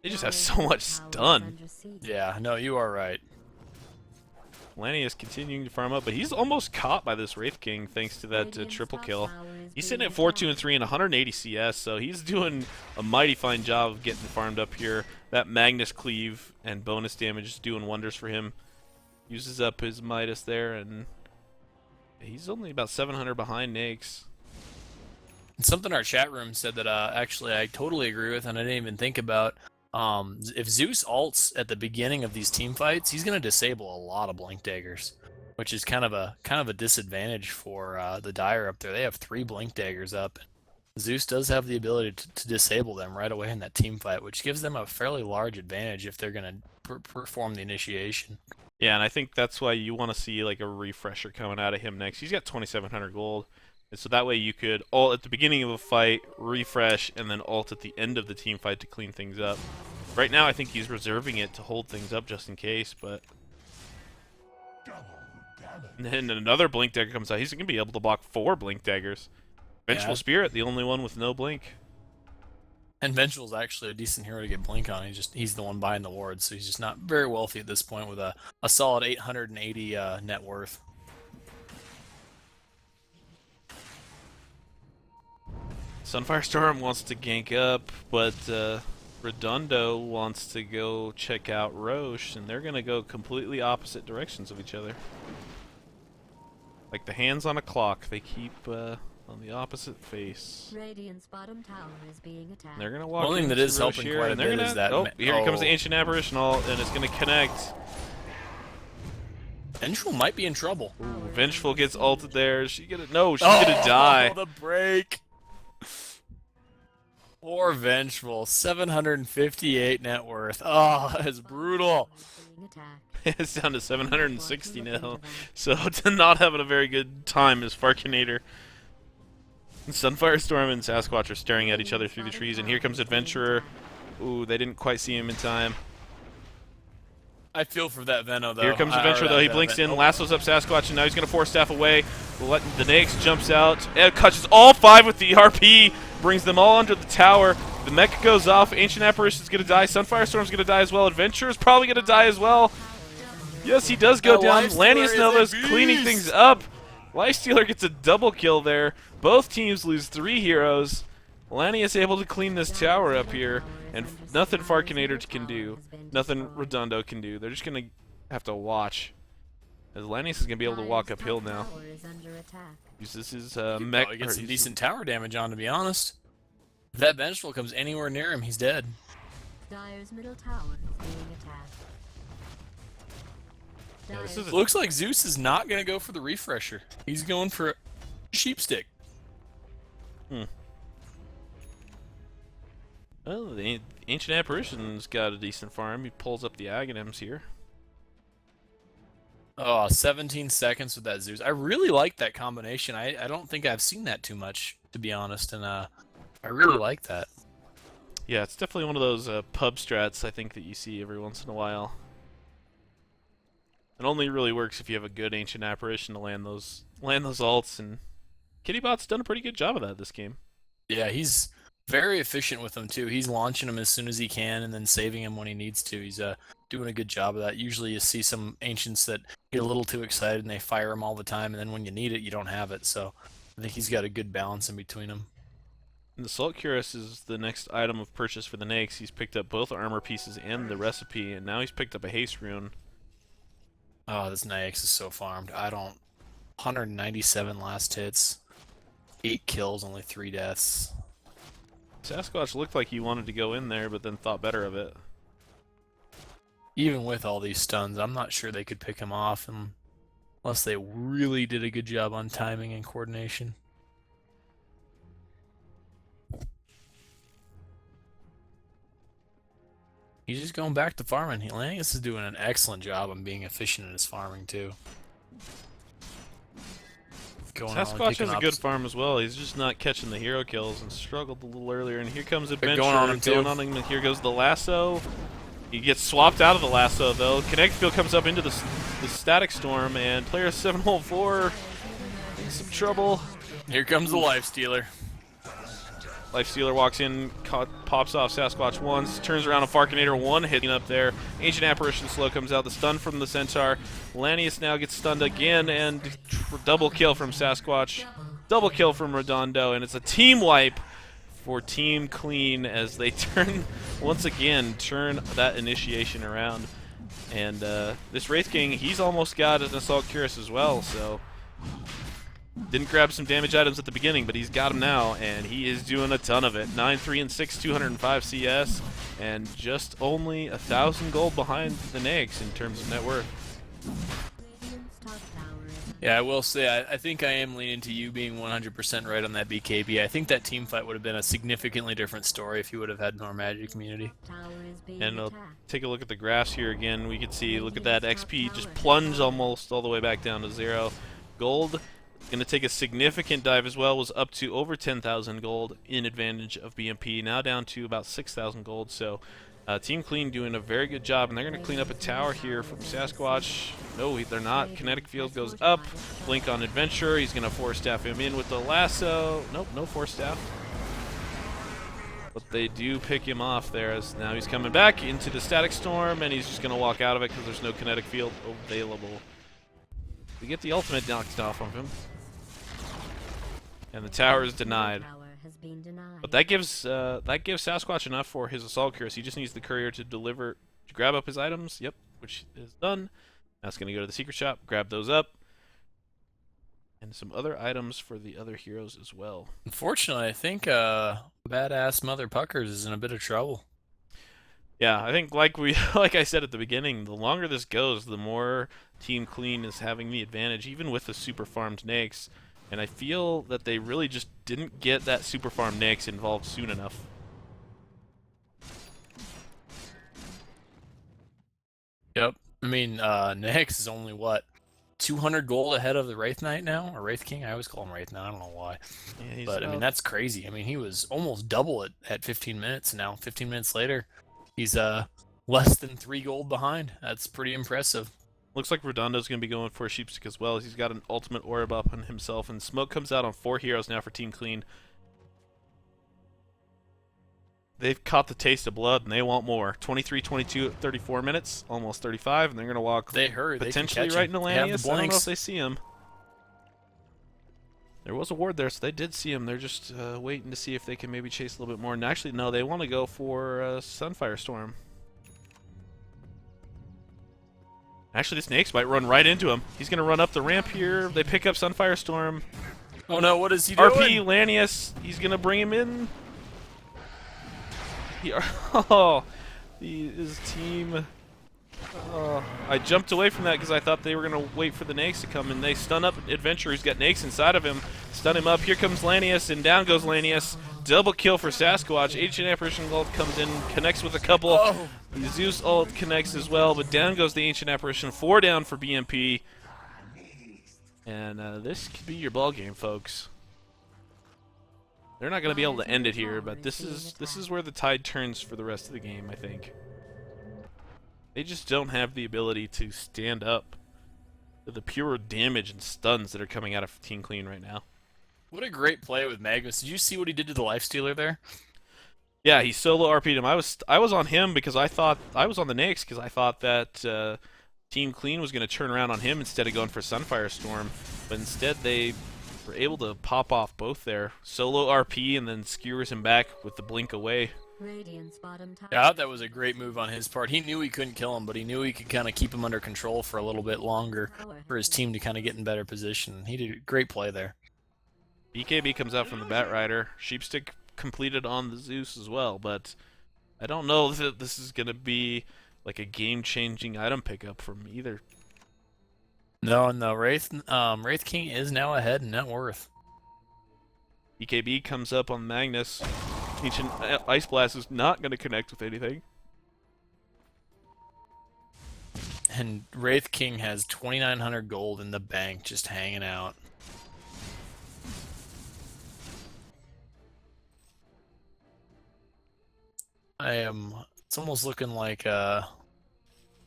they just have so much stun. Yeah, no, you are right. Lanny is continuing to farm up, but he's almost caught by this Wraith King thanks to that triple kill. He's sitting at 4-2 and 3 and 180 CS, so he's doing a mighty fine job of getting farmed up here. That Magnus cleave and bonus damage is doing wonders for him. Uses up his Midas there, and he's only about 700 behind Nyx. Something our chat room said that actually I totally agree with, and I didn't even think about. If Zeus ults at the beginning of these team fights, he's going to disable a lot of blink daggers, which is kind of a disadvantage for the Dire up there. They have 3 blink daggers up. Zeus does have the ability to disable them right away in that team fight, which gives them a fairly large advantage if they're going to perform the initiation. Yeah, and I think that's why you want to see like a refresher coming out of him next. He's got 2,700 gold. And so that way you could ult at the beginning of a fight, refresh, and then ult at the end of the team fight to clean things up. Right now I think he's reserving it to hold things up just in case, but... And then another Blink Dagger comes out. He's going to be able to block 4 Blink Daggers. Vengeful Spirit, the only one with no Blink. And Vengeful's actually a decent hero to get Blink on. He's the one buying the wards, so he's just not very wealthy at this point with a solid 880 net worth. Sunfire Storm wants to gank up, but Redondo wants to go check out Roche, and they're going to go completely opposite directions of each other. Like the hands on a clock, they keep on the opposite face. Radiant's bottom tower is being attacked. And they're going to walk One thing that into is Roche helping here, quite a and they're bit gonna, is that... Oh, here comes the Ancient Apparition ult, and it's going to connect. Vengeful might be in trouble. Ooh, Vengeful gets ulted there. She's going to die. Oh, the break. Poor Vengeful, 758 net worth. Oh, that's brutal. It's down to 760 now. So to not having a very good time is Farkinator. Sunfire Storm and Sasquatch are staring at each other through the trees, and here comes Adventurer. Ooh, they didn't quite see him in time. I feel for that Veno, though. Here comes Adventurer, though. He blinks in, lassos up Sasquatch, and now he's going to force staff away. The Naix jumps out. It catches all 5 with the RP, brings them all under the tower. The mech goes off. Ancient Apparition's going to die. Sunfire Storm's going to die as well. Adventurer's probably going to die as well. Yes, he does go down. Lanius Nova's cleaning things up. Lifestealer gets a double kill there. Both teams lose 3 heroes. Lanius able to clean this tower up here, and nothing Farkinator can do. Nothing Redondo can do. They're just going to have to watch. As Lanius is going to be able to walk uphill now. Uses his mech. He gets some decent tower damage on, to be honest. If that Vengeful comes anywhere near him, he's dead. Dire's middle tower is being attacked. Yeah, this is Looks like Zeus is not going to go for the refresher. He's going for a sheep stick. Well, the Ancient Apparition's got a decent farm. He pulls up the Aghanims here. Oh, 17 seconds with that Zeus. I really like that combination. I don't think I've seen that too much, to be honest, and I really like that. Yeah, it's definitely one of those pub strats I think that you see every once in a while. It only really works if you have a good Ancient Apparition to land those ults, and Kittybot's done a pretty good job of that this game. Yeah, he's very efficient with them too. He's launching them as soon as he can and then saving him when he needs to. He's doing a good job of that. Usually you see some Ancients that get a little too excited and they fire him all the time, and then when you need it, you don't have it. So I think he's got a good balance in between them. And the Salt Cuirass is the next item of purchase for the Naix. He's picked up both armor pieces and the recipe, and now he's picked up a haste rune. Oh, this Nyx is so farmed. 197 last hits, 8 kills, only 3 deaths. Sasquatch looked like he wanted to go in there, but then thought better of it. Even with all these stuns, I'm not sure they could pick him off unless they really did a good job on timing and coordination. He's just going back to farming. Langus is doing an excellent job on being efficient in his farming, too. Sasquatch has a good farm as well. He's just not catching the hero kills and struggled a little earlier. And here comes Adventure. Going on him, too. And here goes the lasso. He gets swapped out of the lasso, though. Kinetic Field comes up into the Static Storm, and player 704 in some trouble. Here comes the Lifestealer. Lifestealer walks in, pops off Sasquatch once, turns around a Farkinator, one hitting up there. Ancient Apparition slow comes out, the stun from the Centaur. Lanius now gets stunned again, and double kill from Sasquatch. Double kill from Redondo, and it's a team wipe for Team Clean as they once again turn that initiation around. And this Wraith King, he's almost got an Assault Cuirass as well, so didn't grab some damage items at the beginning, but he's got them now, and he is doing a ton of it. 9-3 and 6, 205 CS, and just only 1,000 gold behind the Naix in terms of net worth. Yeah, I will say, I think I am leaning to you being 100% right on that BKB. I think that team fight would have been a significantly different story if you would have had more Magic Community. And take a look at the graphs here again. We could see, look at that XP just plunge almost all the way back down to 0. Gold going to take a significant dive as well, was up to over 10,000 gold in advantage of BMP, now down to about 6,000 gold. So Team Clean doing a very good job, and they're going to clean up a tower here from Sasquatch. No, they're not. Kinetic Field goes up. Blink on Adventure. He's going to force staff him in with the lasso. Nope, no force staff. But they do pick him off there, as now he's coming back into the Static Storm, and he's just going to walk out of it because there's no Kinetic Field available. We get the ultimate knocked off of him. And the tower is denied. But that gives Sasquatch enough for his Assault Cuirass. He just needs the courier to grab up his items. Yep, which is done. Now it's going to go to the secret shop, grab those up. And some other items for the other heroes as well. Unfortunately, I think badass Mother Puckers is in a bit of trouble. Yeah, I think like I said at the beginning, the longer this goes, the more Team Clean is having the advantage, even with the super farmed Naix. And I feel that they really just didn't get that super farm Naix involved soon enough. Yep. I mean, Naix is only, what, 200 gold ahead of the Wraith Knight now, or Wraith King. I always call him Wraith Knight. I don't know why. Yeah, But I mean, that's crazy. I mean, he was almost double it at 15 minutes, and now 15 minutes later, he's less than 3 gold behind. That's pretty impressive. looks like Redondo's going to be going for a Sheepstick as well. He's got an ultimate orb up on himself, and smoke comes out on 4 heroes now for Team Clean. They've caught the taste of blood, and they want more. 23, 22, 34 minutes, almost 35, and they're going to walk They hurry. potentially They right into They have the Lanius. I don't know if blanks. they see him. There was a ward there, so they did see him. They're just waiting to see if they can maybe chase a little bit more. And actually, no, they want to go for Sunfire Storm. Actually, the snakes might run right into him. He's going to run up the ramp here. They pick up Sunfire Storm. Oh no, what is he doing? RP Lanius. He's going to bring him in. His team. I jumped away from that because I thought they were going to wait for the Nakes to come, and they stun up Adventure, who's got Nakes inside of him. Stun him up. Here comes Lanius, and down goes Lanius. Double kill for Sasquatch. Ancient Apparition ult comes in, connects with a couple. Oh. The Zeus ult connects as well, but down goes the Ancient Apparition. 4 down for BMP. And this could be your ball game, folks. They're not going to be able to end it here, but this is where the tide turns for the rest of the game, I think. They just don't have the ability to stand up to the pure damage and stuns that are coming out of Team Clean right now. What a great play with Magnus. Did you see what he did to the Lifestealer there? Yeah, he solo RP'd him. I was on him because I thought I was on the Nakes because I thought that Team Clean was going to turn around on him instead of going for Sunfire Storm, but instead they were able to pop off both there. Solo RP and then skewers him back with the blink away. Radiant's bottom tower. Yeah, that was a great move on his part. He knew he couldn't kill him, but he knew he could kind of keep him under control for a little bit longer for his team to kind of get in better position. He did a great play there. BKB comes out from the Batrider. Sheepstick completed on the Zeus as well, but I don't know that this is going to be like a game-changing item pickup from either. No, Wraith King is now ahead in net worth. BKB comes up on Magnus. Ancient Ice Blast is not going to connect with anything. And Wraith King has 2,900 gold in the bank just hanging out. It's almost looking like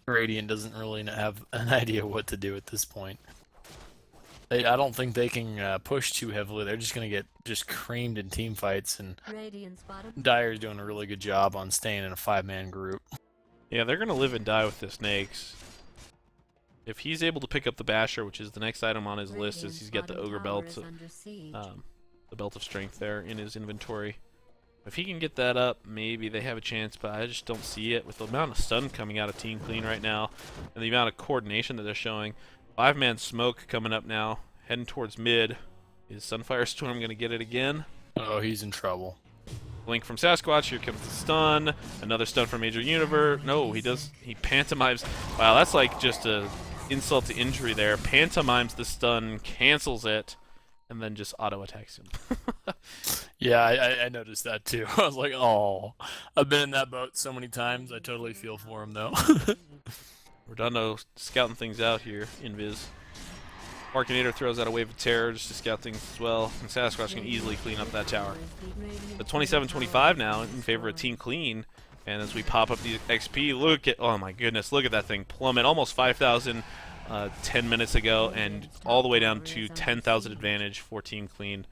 Radiant doesn't really have an idea what to do at this point. I don't think they can push too heavily. They're just going to get just creamed in team fights, and Radiant's bottom. Dire's doing a really good job on staying in a 5-man group. Yeah, they're going to live and die with the snakes. If he's able to pick up the Basher, which is the next item on his list, is he's got the Ogre Belt, the Belt of Strength there in his inventory. If he can get that up, maybe they have a chance, but I just don't see it. With the amount of stun coming out of Team Clean right now, and the amount of coordination that they're showing. 5-man smoke coming up now, heading towards mid. Is Sunfire Storm going to get it again? Oh, he's in trouble. Blink from Sasquatch, here comes the stun. Another stun from Major Universe. No, he pantomimes. Wow, that's like just a insult to injury there. Pantomimes the stun, cancels it, and then just auto-attacks him. Yeah, I noticed that too. I was like, oh, I've been in that boat so many times. I totally feel for him, though. Redondo scouting things out here, Invis. Markinator throws out a wave of terror just to scout things as well, and Sasquatch can easily clean up that tower. But 27-25 now in favor of Team Clean, and as we pop up the XP, look at, oh my goodness, look at that thing plummet, almost 5,000 10 minutes ago, and all the way down to 10,000 advantage for Team Clean.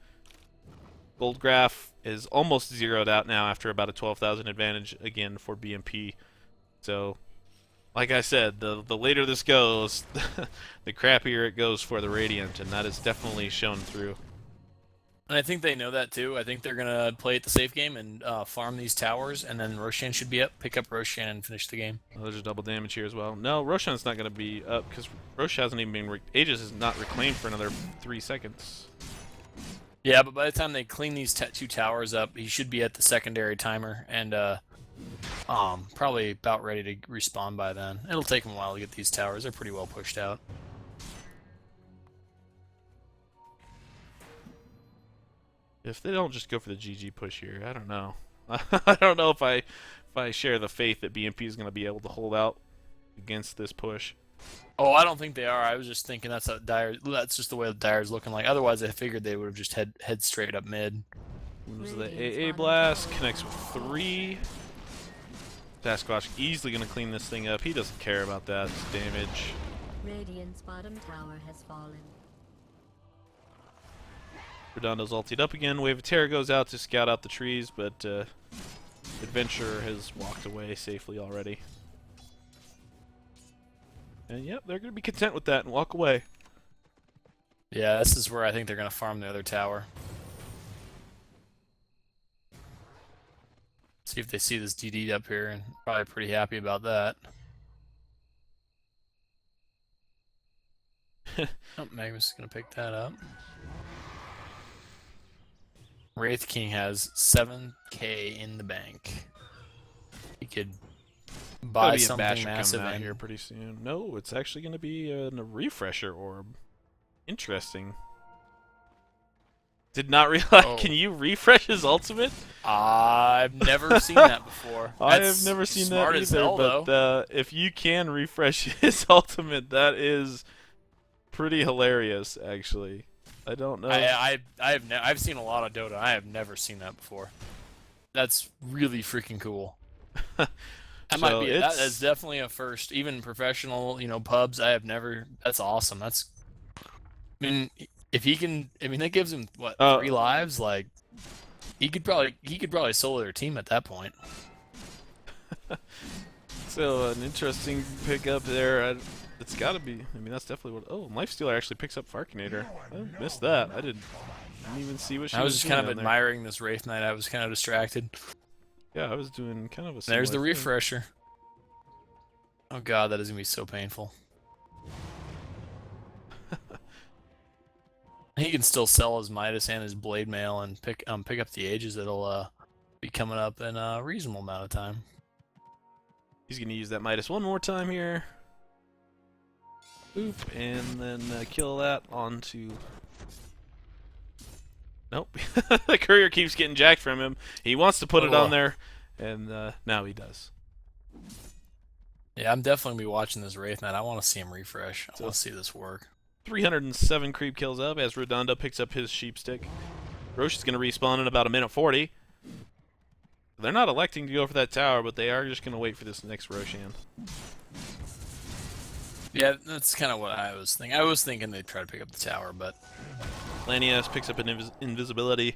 Gold graph is almost zeroed out now after about a 12,000 advantage again for BMP. So, like I said, the later this goes, the crappier it goes for the Radiant, and that is definitely shown through. And I think they know that too. I think they're going to play it the safe game and farm these towers, and then Roshan should be up, pick up Roshan, and finish the game. Oh, there's a double damage here as well. No, Roshan's not going to be up because Rosh hasn't even been... Aegis is not reclaimed for another 3 seconds. Yeah, but by the time they clean these 2 towers up, he should be at the secondary timer, and probably about ready to respawn by then. It'll take him a while to get these towers. They're pretty well pushed out. If they don't just go for the GG push here, I don't know. I don't know if I share the faith that BMP is going to be able to hold out against this push. Oh, I don't think they are. I was just thinking that's just the way the Dire's looking like. Otherwise, I figured they would have just head straight up mid. Moves the AA blast, connects with 3. Sasquatch easily going to clean this thing up. He doesn't care about that damage. Radiant's bottom tower has fallen. Redondo's ultied up again. Wave of Terror goes out to scout out the trees, but Adventurer has walked away safely already. And yep, they're going to be content with that and walk away. Yeah, this is where I think they're going to farm the other tower. See if they see this DD up here, and probably pretty happy about that. Oh, Magnus is going to pick that up. Wraith King has 7k in the bank. He could buy Gotta be a something basher massive coming out in here pretty soon. No, it's actually going to be a refresher orb. Interesting. Did not realize. Oh. Can you refresh his ultimate? I've never seen that before. I That's have never seen that smart either. as hell, But if you can refresh his ultimate, that is pretty hilarious. Actually, I don't know. I've seen a lot of Dota. I have never seen that before. That's really freaking cool. That might be that is definitely a first. Even professional, pubs. I have never. That's awesome. That's. I mean, if he can, that gives him what 3 lives. Like, he could probably solo their team at that point. So an interesting pickup there. It's got to be. That's definitely what. Oh, Lifestealer actually picks up Farkinator. I missed that. I didn't even see what she was doing. I was just kind of down there. admiring this Wraith Knight. I was kind of distracted. Yeah, I was doing kind of a. There's the similar thing. refresher. Oh god, that is gonna be so painful. He can still sell his Midas and his Blade Mail and pick up the ages that'll be coming up in a reasonable amount of time. He's gonna use that Midas one more time here. Oop, and then kill that onto. Nope. The courier keeps getting jacked from him. He wants to put it on there, and now he does. Yeah, I'm definitely gonna be watching this Wraith Knight. I want to see him refresh. I want to see this work. 307 creep kills up as Redondo picks up his sheep stick. Roche is going to respawn in about 1:40. They're not electing to go for that tower, but they are just going to wait for this next Roshan. Yeah, that's kind of what I was thinking. I was thinking they'd try to pick up the tower, but Lanius picks up an invisibility.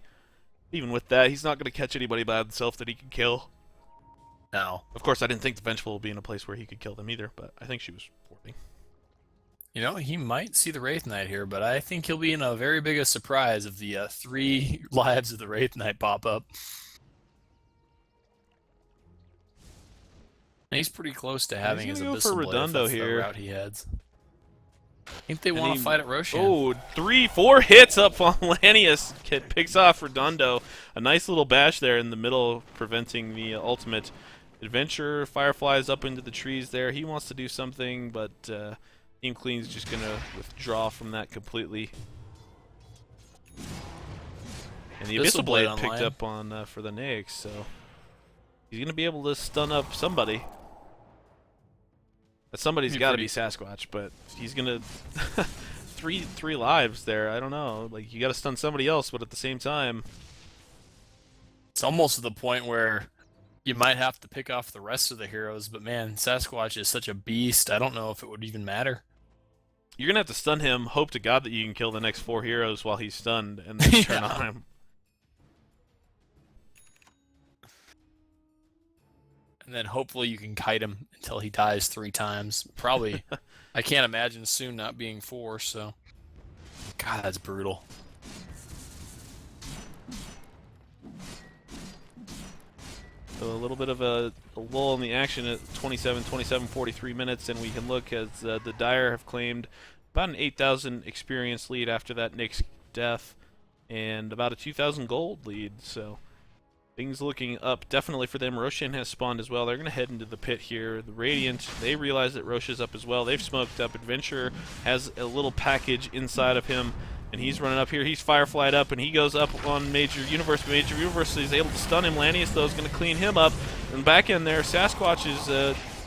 Even with that, he's not going to catch anybody by himself that he can kill. no. Of course, I didn't think the Vengeful would be in a place where he could kill them either, but I think she was warping. He might see the Wraith Knight here, but I think he'll be in a very big a surprise if the 3 lives of the Wraith Knight pop up. He's pretty close to having his gonna go Abyssal for Blade if Redondo that's the here. route he heads. I think they want to fight at Roshan. Oh, 4 hits up on Lanius. Picks off Redondo. A nice little bash there in the middle, preventing the ultimate. Adventurer fireflies up into the trees there. He wants to do something, but Team Clean's just going to withdraw from that completely. And the Abyssal Blade picked up on for the Nyx, so he's going to be able to stun up somebody. Somebody's got to be Sasquatch, but he's going to... three lives there. I don't know. Like, you got to stun somebody else, but at the same time... It's almost to the point where you might have to pick off the rest of the heroes, but man, Sasquatch is such a beast, I don't know if it would even matter. You're going to have to stun him, hope to God that you can kill the next 4 heroes while he's stunned, and then turn on him. And then hopefully you can kite him until he dies 3 times. Probably. I can't imagine soon not being 4, so... God, that's brutal. So a little bit of a lull in the action at 27, 43 minutes, and we can look as the Dire have claimed about an 8,000 experience lead after that Nyx death, and about a 2,000 gold lead, so things looking up definitely for them. Roshan has spawned as well. They're going to head into the pit here. The Radiant, they realize that Roche is up as well. They've smoked up. Adventurer has a little package inside of him, and he's running up here. He's fireflied up, and he goes up on Major Universe. Major Universe is able to stun him. Lanius, though, is going to clean him up. And back in there, Sasquatch is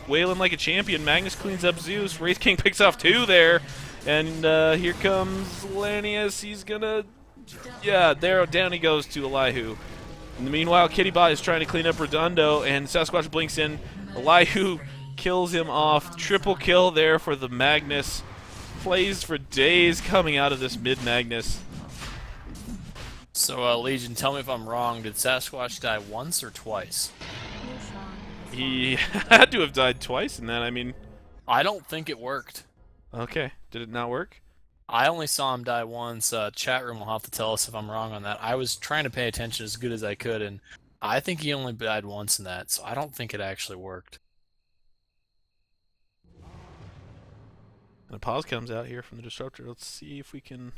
wailing like a champion. Magnus cleans up Zeus. Wraith King picks off 2 there. And here comes Lanius. He's gonna... Yeah, there, down he goes to Elihu. In the meanwhile, Kittybot is trying to clean up Redondo, and Sasquatch blinks in. Elihu kills him off. Triple kill there for the Magnus. Plays for days coming out of this mid-Magnus. So, Legion, tell me if I'm wrong. Did Sasquatch die once or twice? He had to have died twice in that, I mean... I don't think it worked. Okay, did it not work? I only saw him die once. Chat room will have to tell us if I'm wrong on that. I was trying to pay attention as good as I could, and I think he only died once in that, so I don't think it actually worked. And a pause comes out here from the Disruptor. Let's see if we can...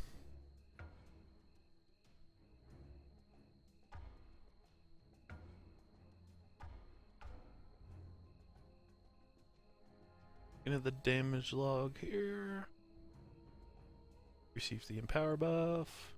Into the damage log here. Receives the Empower buff.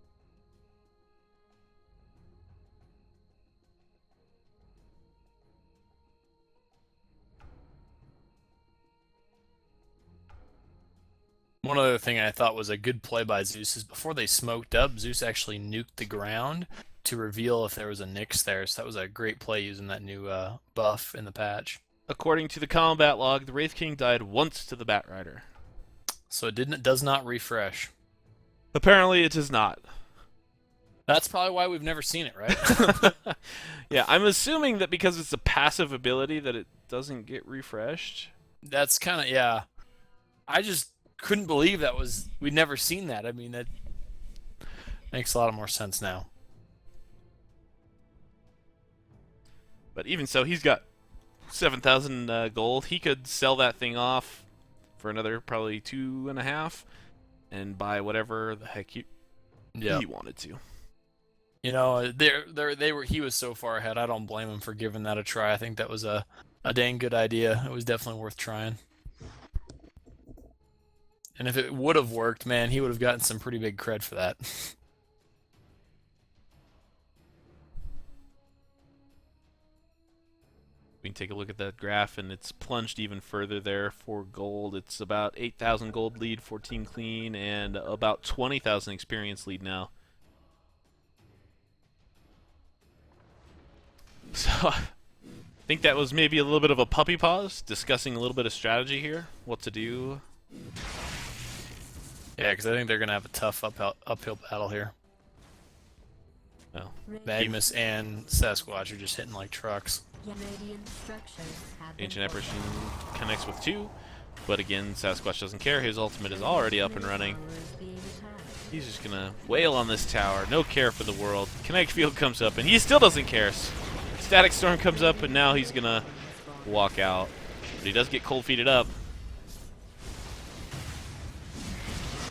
One other thing I thought was a good play by Zeus is before they smoked up, Zeus actually nuked the ground to reveal if there was a Nyx there. So that was a great play using that new buff in the patch. According to the combat log, the Wraith King died once to the Batrider. So it does not refresh. Apparently it does not. That's probably why we've never seen it, right? Yeah, I'm assuming that because it's a passive ability that it doesn't get refreshed. That's kind of, yeah. I just couldn't believe we'd never seen that. I mean, that makes a lot more sense now. But even so, he's got 7,000 gold. He could sell that thing off for another probably 2.5 and buy whatever the heck he wanted to. You know, he was so far ahead. I don't blame him for giving that a try. I think that was a dang good idea. It was definitely worth trying. And if it would have worked, man, he would have gotten some pretty big cred for that. We can take a look at that graph, and it's plunged even further there for gold. It's about 8,000 gold lead for Team Clean and about 20,000 experience lead now. So I think that was maybe a little bit of a puppy pause, discussing a little bit of strategy here, what to do. Yeah, because I think they're going to have a tough uphill battle here. Well, Magnus and Sasquatch are just hitting like trucks. Ancient Apparition connects with 2, but again, Sasquatch doesn't care. His ultimate is already up and running. He's just going to wail on this tower. No care for the world. Kinetic Field comes up, and he still doesn't care. Static Storm comes up, and now he's going to walk out. But he does get cold feeted up.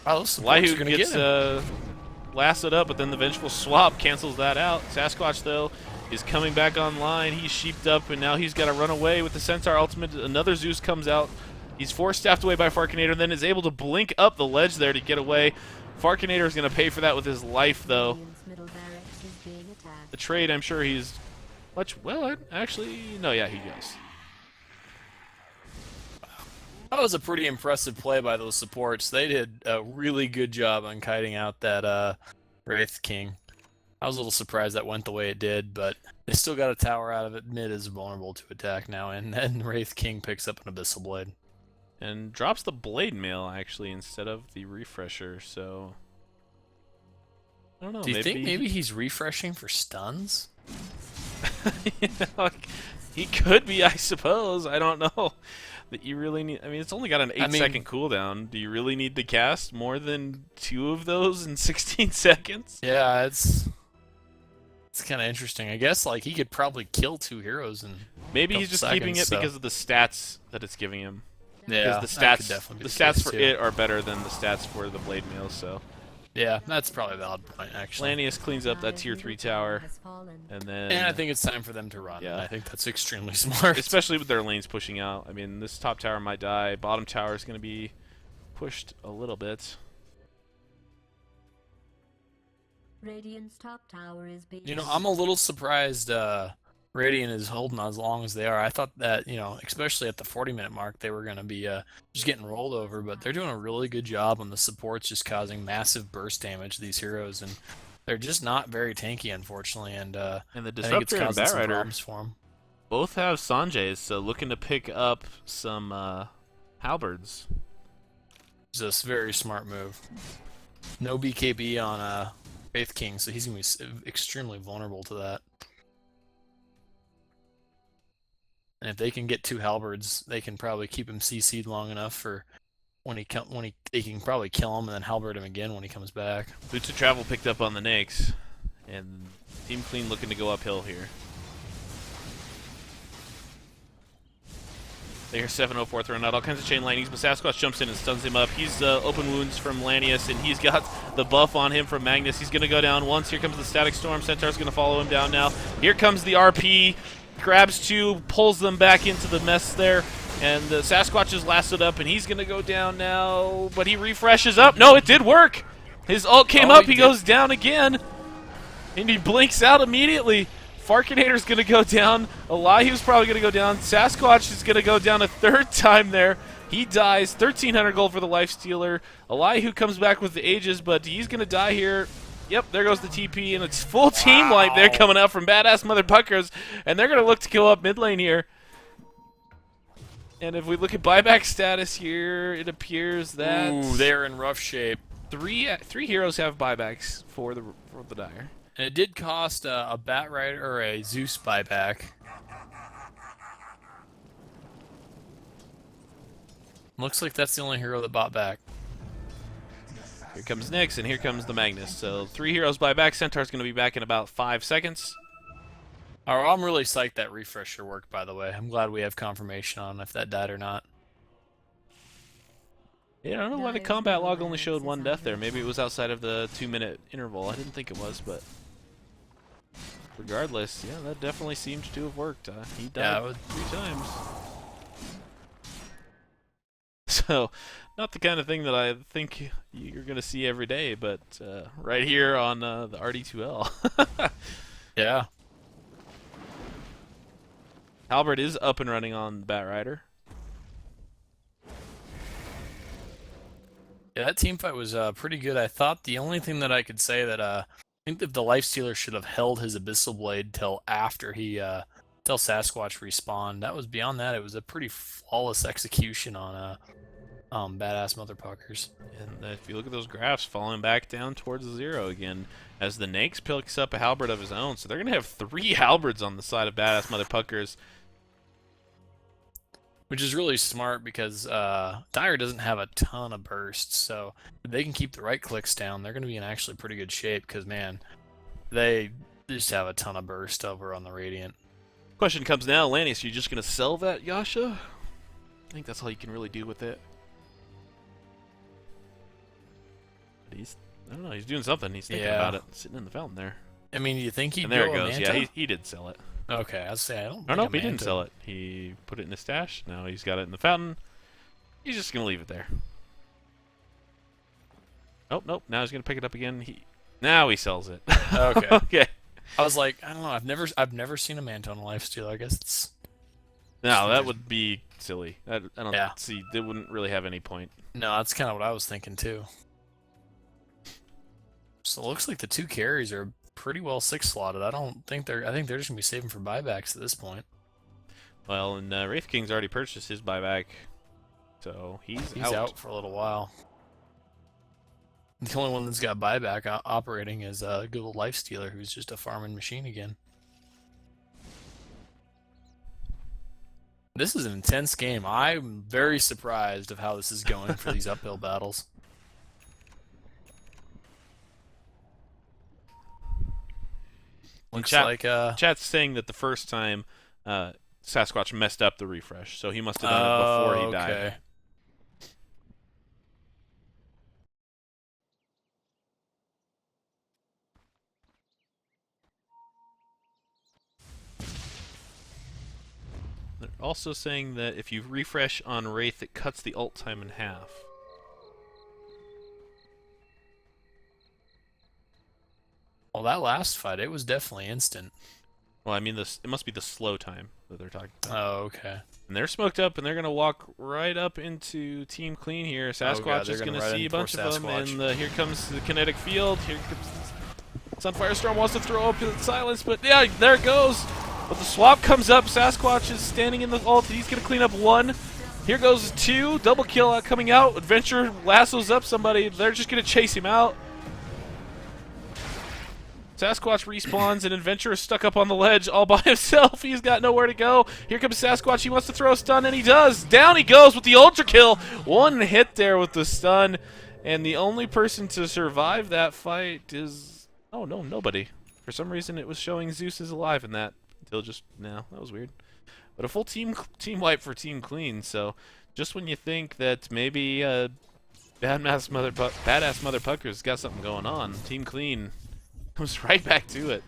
Elihu gets lasted up, but then the Vengeful Swap cancels that out. Sasquatch, though, is coming back online. He's sheeped up, and now he's got to run away with the Centaur ultimate. Another Zeus comes out. He's force-staffed away by Farkinator, and then is able to blink up the ledge there to get away. Farkinator is going to pay for that with his life, though. The trade, I'm sure he's much... Well, actually, no, yeah, he goes. That was a pretty impressive play by those supports. They did a really good job on kiting out that Wraith King. I was a little surprised that went the way it did, but they still got a tower out of it. Mid is vulnerable to attack now, and then Wraith King picks up an Abyssal Blade. And drops the Blade Mail, actually, instead of the Refresher, so... I don't know, Do you think maybe he's refreshing for stuns? You know, he could be, I suppose. I don't know. That you really need... I mean, it's only got an 8-second cooldown. Do you really need to cast more than 2 of those in 16 seconds? Yeah, it's kind of interesting. I guess like he could probably kill 2 heroes in maybe he's just keeping it because of the stats that it's giving him. Yeah, the stats for it are better than the stats for the Blade Mail, so... Yeah, that's probably a valid point, actually. Lanius cleans up that tier 3 tower, and then... And I think it's time for them to run. Yeah. I think that's extremely smart. Especially with their lanes pushing out. I mean, this top tower might die. Bottom tower is going to be pushed a little bit. Radiant's top tower is being... You know, I'm a little surprised Radiant is holding as long as they are. I thought that, especially at the 40-minute mark, they were going to be just getting rolled over, but they're doing a really good job on the supports, just causing massive burst damage to these heroes, and they're just not very tanky, unfortunately, and And the I think it's Disruptor and causing some Batrider problems for them. both have Sanjays, so looking to pick up some halberds. It's a very smart move. No BKB on Faith King, so he's going to be extremely vulnerable to that. And if they can get 2 halberds, they can probably keep him CC'd long enough for they can probably kill him and then halberd him again when he comes back. Boots of Travel picked up on the Nakes, and Team Clean looking to go uphill here. They hear 704 thrown out, all kinds of chain lightnings, but Sasquatch jumps in and stuns him up. He's open wounds from Lanius, and he's got the buff on him from Magnus. He's going to go down once. Here comes the Static Storm. Centaur's going to follow him down now. Here comes the RP. Grabs 2, pulls them back into the mess there, and the Sasquatch is lassoed up, and he's going to go down now, but he refreshes up. No, it did work. His ult came up. He goes down again, and he blinks out immediately. Farkinator's going to go down. Elihu's probably going to go down. Sasquatch is going to go down a 3rd time there. He dies. 1,300 gold for the Lifestealer. Elihu comes back with the Aegis, but he's going to die here. Yep, there goes the TP, and it's full team wipe there coming up from Badass Motherfuckers, and they're going to look to go up mid lane here. And if we look at buyback status here, it appears that... Ooh, they're in rough shape. Three heroes have buybacks for the Dire. And it did cost a Batrider or a Zeus buyback. Looks like that's the only hero that bought back. Here comes Nyx, and here comes the Magnus. So 3 heroes buyback. Centaur's going to be back in about 5 seconds. Oh, I'm really psyched that refresher worked, by the way. I'm glad we have confirmation on if that died or not. Yeah, I don't know why the combat log only showed 1 death there. Maybe it was outside of the 2-minute interval. I didn't think it was, but regardless, yeah, that definitely seemed to have worked. He died 3 times. So, not the kind of thing that I think you're going to see every day, but right here on the RD2L. Yeah. Halberd is up and running on Batrider. Yeah, that team fight was pretty good. I thought the only thing that I could say that I think that the Lifestealer should have held his Abyssal Blade till after he till Sasquatch respawned. That was beyond that. It was a pretty flawless execution on Badass Motherfuckers. And if you look at those graphs, falling back down towards 0 again, as the Nakes picks up a halberd of his own. So they're going to have 3 halberds on the side of Badass Motherfuckers. Which is really smart because Dire doesn't have a ton of bursts, so if they can keep the right clicks down, they're going to be in actually pretty good shape because, man, they just have a ton of burst over on the Radiant. Question comes now, Lanius, are you just going to sell that Yasha? I think that's all you can really do with it. But I don't know, he's doing something. He's thinking about it, sitting in the fountain there. I mean, you think he'd And there go it goes. Manta? Yeah, he did sell it. Okay, I was saying, I don't Oh, think no, a he didn't Manta- sell it. He put it in his stash. Now he's got it in the fountain. He's just going to leave it there. Oh, nope. Now he's going to pick it up again. Now he sells it. Okay. Okay. I was like, I don't know, I've never seen a Manta on a Lifesteal. I guess it's... No, that would be silly. I don't Yeah. see. They wouldn't really have any point. No, that's kind of what I was thinking too. So it looks like the 2 carries are pretty well 6-slotted. I think they're just gonna be saving for buybacks at this point. Well, and Wraith King's already purchased his buyback, so he's out for a little while. The only one that's got buyback operating is good old Lifestealer, who's just a farming machine again. This is an intense game. I'm very surprised of how this is going for these uphill battles. Looks like Chat's saying that the first time Sasquatch messed up the refresh, so he must have done it before he died. They're also saying that if you refresh on Wraith, it cuts the ult time in half. Well, that last fight, it was definitely instant. Well, I mean, it must be the slow time that they're talking about. Oh, okay. And they're smoked up, and they're going to walk right up into Team Clean here. Sasquatch God, is they're going gonna to ride see a in for bunch of them, Sasquatch. and here comes the kinetic field. Here comes Sunfire Storm wants to throw up in silence, but yeah, there it goes. But the swap comes up. Sasquatch is standing in the ult. He's going to clean up 1. Here goes 2. Double kill coming out. Adventure lassos up somebody. They're just going to chase him out. Sasquatch respawns, and Adventure is stuck up on the ledge all by himself. He's got nowhere to go. Here comes Sasquatch. He wants to throw a stun, and he does. Down he goes with the ultra kill. 1 hit there with the stun, and the only person to survive that fight is... Oh, no, nobody. For some reason, it was showing Zeus is alive in that until just now. That was weird. But a full team wipe for Team Clean, so just when you think that maybe Badass Mother Pucker's got something going on, Team Clean comes right back to it.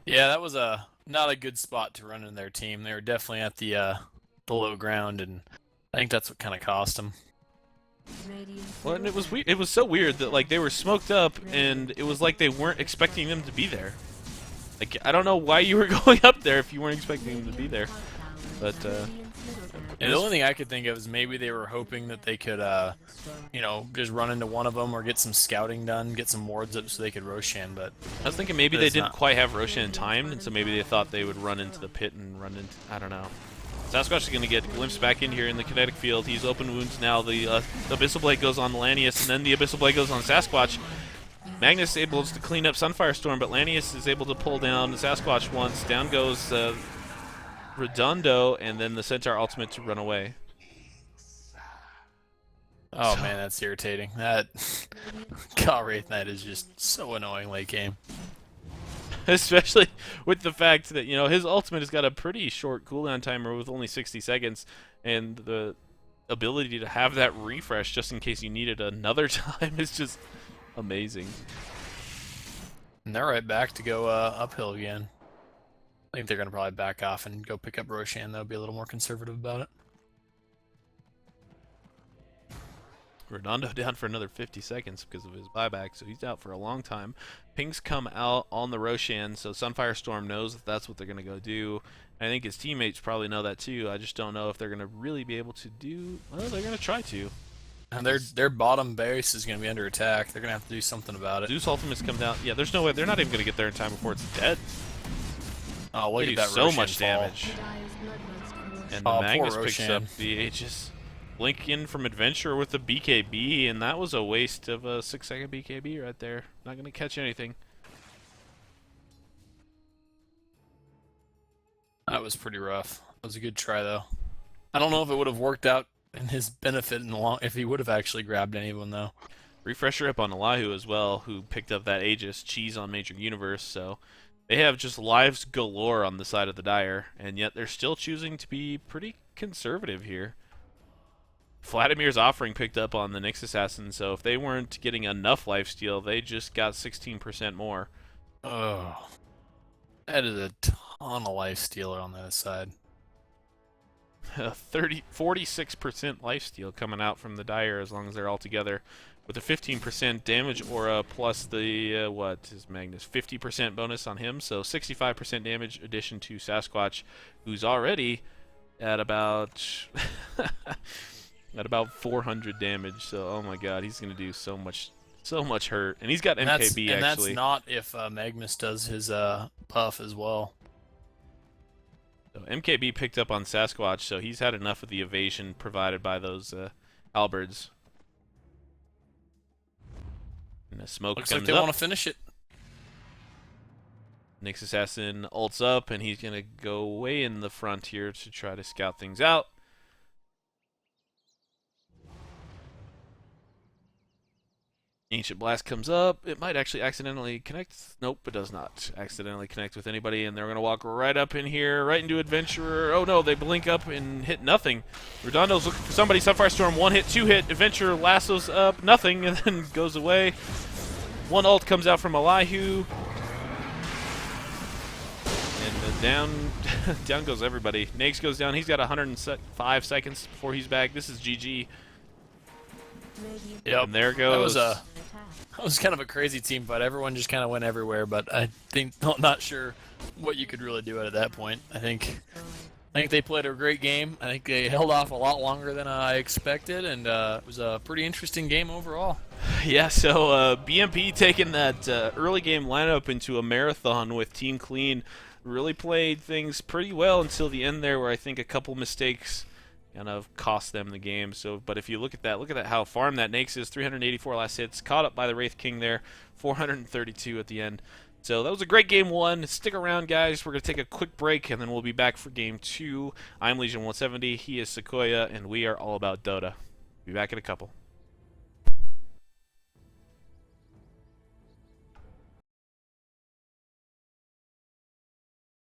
Yeah, that was not a good spot to run in their team. They were definitely at the low ground, and I think that's what kind of cost them. Well, and it was weird. It was so weird that like they were smoked up, and it was like they weren't expecting them to be there. Like I don't know why you were going up there if you weren't expecting them to be there. But And the only thing I could think of is maybe they were hoping that they could, you know, just run into one of them or get some scouting done, get some wards up so they could Roshan. But I was thinking maybe they it's didn't not. quite have Roshan timed, and so maybe they thought they would run into the pit and run into... I don't know. Sasquatch is going to get glimpsed back in here in the kinetic field. He's open wounds now. The Abyssal Blade goes on Lanius, and then the Abyssal Blade goes on Sasquatch. Magnus is able to clean up Sunfire Storm, but Lanius is able to pull down Sasquatch once. Down goes Redondo, and then the Centaur ultimate to run away. Oh man, that's irritating. That God Wraith Knight is just so annoying late game. Especially with the fact that, you know, his ultimate has got a pretty short cooldown timer with only 60 seconds, and the ability to have that refresh just in case you need it another time is just amazing. And they're right back to go uphill again. I think they're going to probably back off and go pick up Roshan. They'll be a little more conservative about it. Redondo down for another 50 seconds because of his buyback, so he's out for a long time. Pings come out on the Roshan, so Sunfire Storm knows that that's what they're going to go do. I think his teammates probably know that too. I just don't know if they're going to really be able to do... Well, they're going to try to. And their bottom base is going to be under attack. They're going to have to do something about it. Zeus ultimates come down. Yeah, there's no way. They're not even going to get there in time before it's dead. Oh, look They at do that so Roshan much fall. damage. And the Oh, poor Magnus picks Roshan. up the Aegis. Blink in from Adventure with the BKB, and that was a waste of a 6-second BKB right there. Not going to catch anything. That was pretty rough. That was a good try, though. I don't know if it would have worked out in his benefit in the long if he would have actually grabbed anyone, though. Refresher up on Elihu as well, who picked up that Aegis. Cheese on Major Universe, so they have just lives galore on the side of the Dire, and yet they're still choosing to be pretty conservative here. Vladimir's offering picked up on the Nyx Assassin, so if they weren't getting enough lifesteal, they just got 16% more. Oh, that is a ton of life stealer on that side. 46% lifesteal coming out from the Dire as long as they're all together, with a 15% damage aura plus the, what is Magnus, 50% bonus on him, so 65% damage addition to Sasquatch, who's already at about... at about 400 damage, so oh my god, he's gonna do so much hurt, and he's got MKB actually. And that's not if Magnus does his puff as well. So MKB picked up on Sasquatch, so he's had enough of the evasion provided by those halberds. And the smoke Looks comes like they up. want to finish it. Nyx Assassin ults up, and he's gonna go way in the front here to try to scout things out. Ancient Blast comes up. It might actually accidentally connect. Nope, it does not accidentally connect with anybody, and they're going to walk right up in here, right into Adventurer. Oh no, they blink up and hit nothing. Redondo's looking for somebody. Sunfire Storm, 1 hit, 2 hit. Adventurer lassos up, nothing, and then goes away. One ult comes out from Elihu. And down goes everybody. Nags goes down. He's got 105 seconds before he's back. This is GG. Radiant Yep. And there That goes. attack. was kind of a crazy team fight. Everyone just kind of went everywhere, but I think not sure what you could really do at that point. I think they played a great game. I think they held off a lot longer than I expected, and it was a pretty interesting game overall. Yeah, so BMP taking that early game lineup into a marathon with Team Clean really played things pretty well until the end there, where I think a couple mistakes kind of cost them the game. So, but if you look at that how farm that Nakes is. 384 last hits, caught up by the Wraith King there, 432 at the end. So that was a great game one. Stick around, guys. We're going to take a quick break, and then we'll be back for game two. I'm Legion 170, he is Sequoia, and we are all about Dota. Be back in a couple.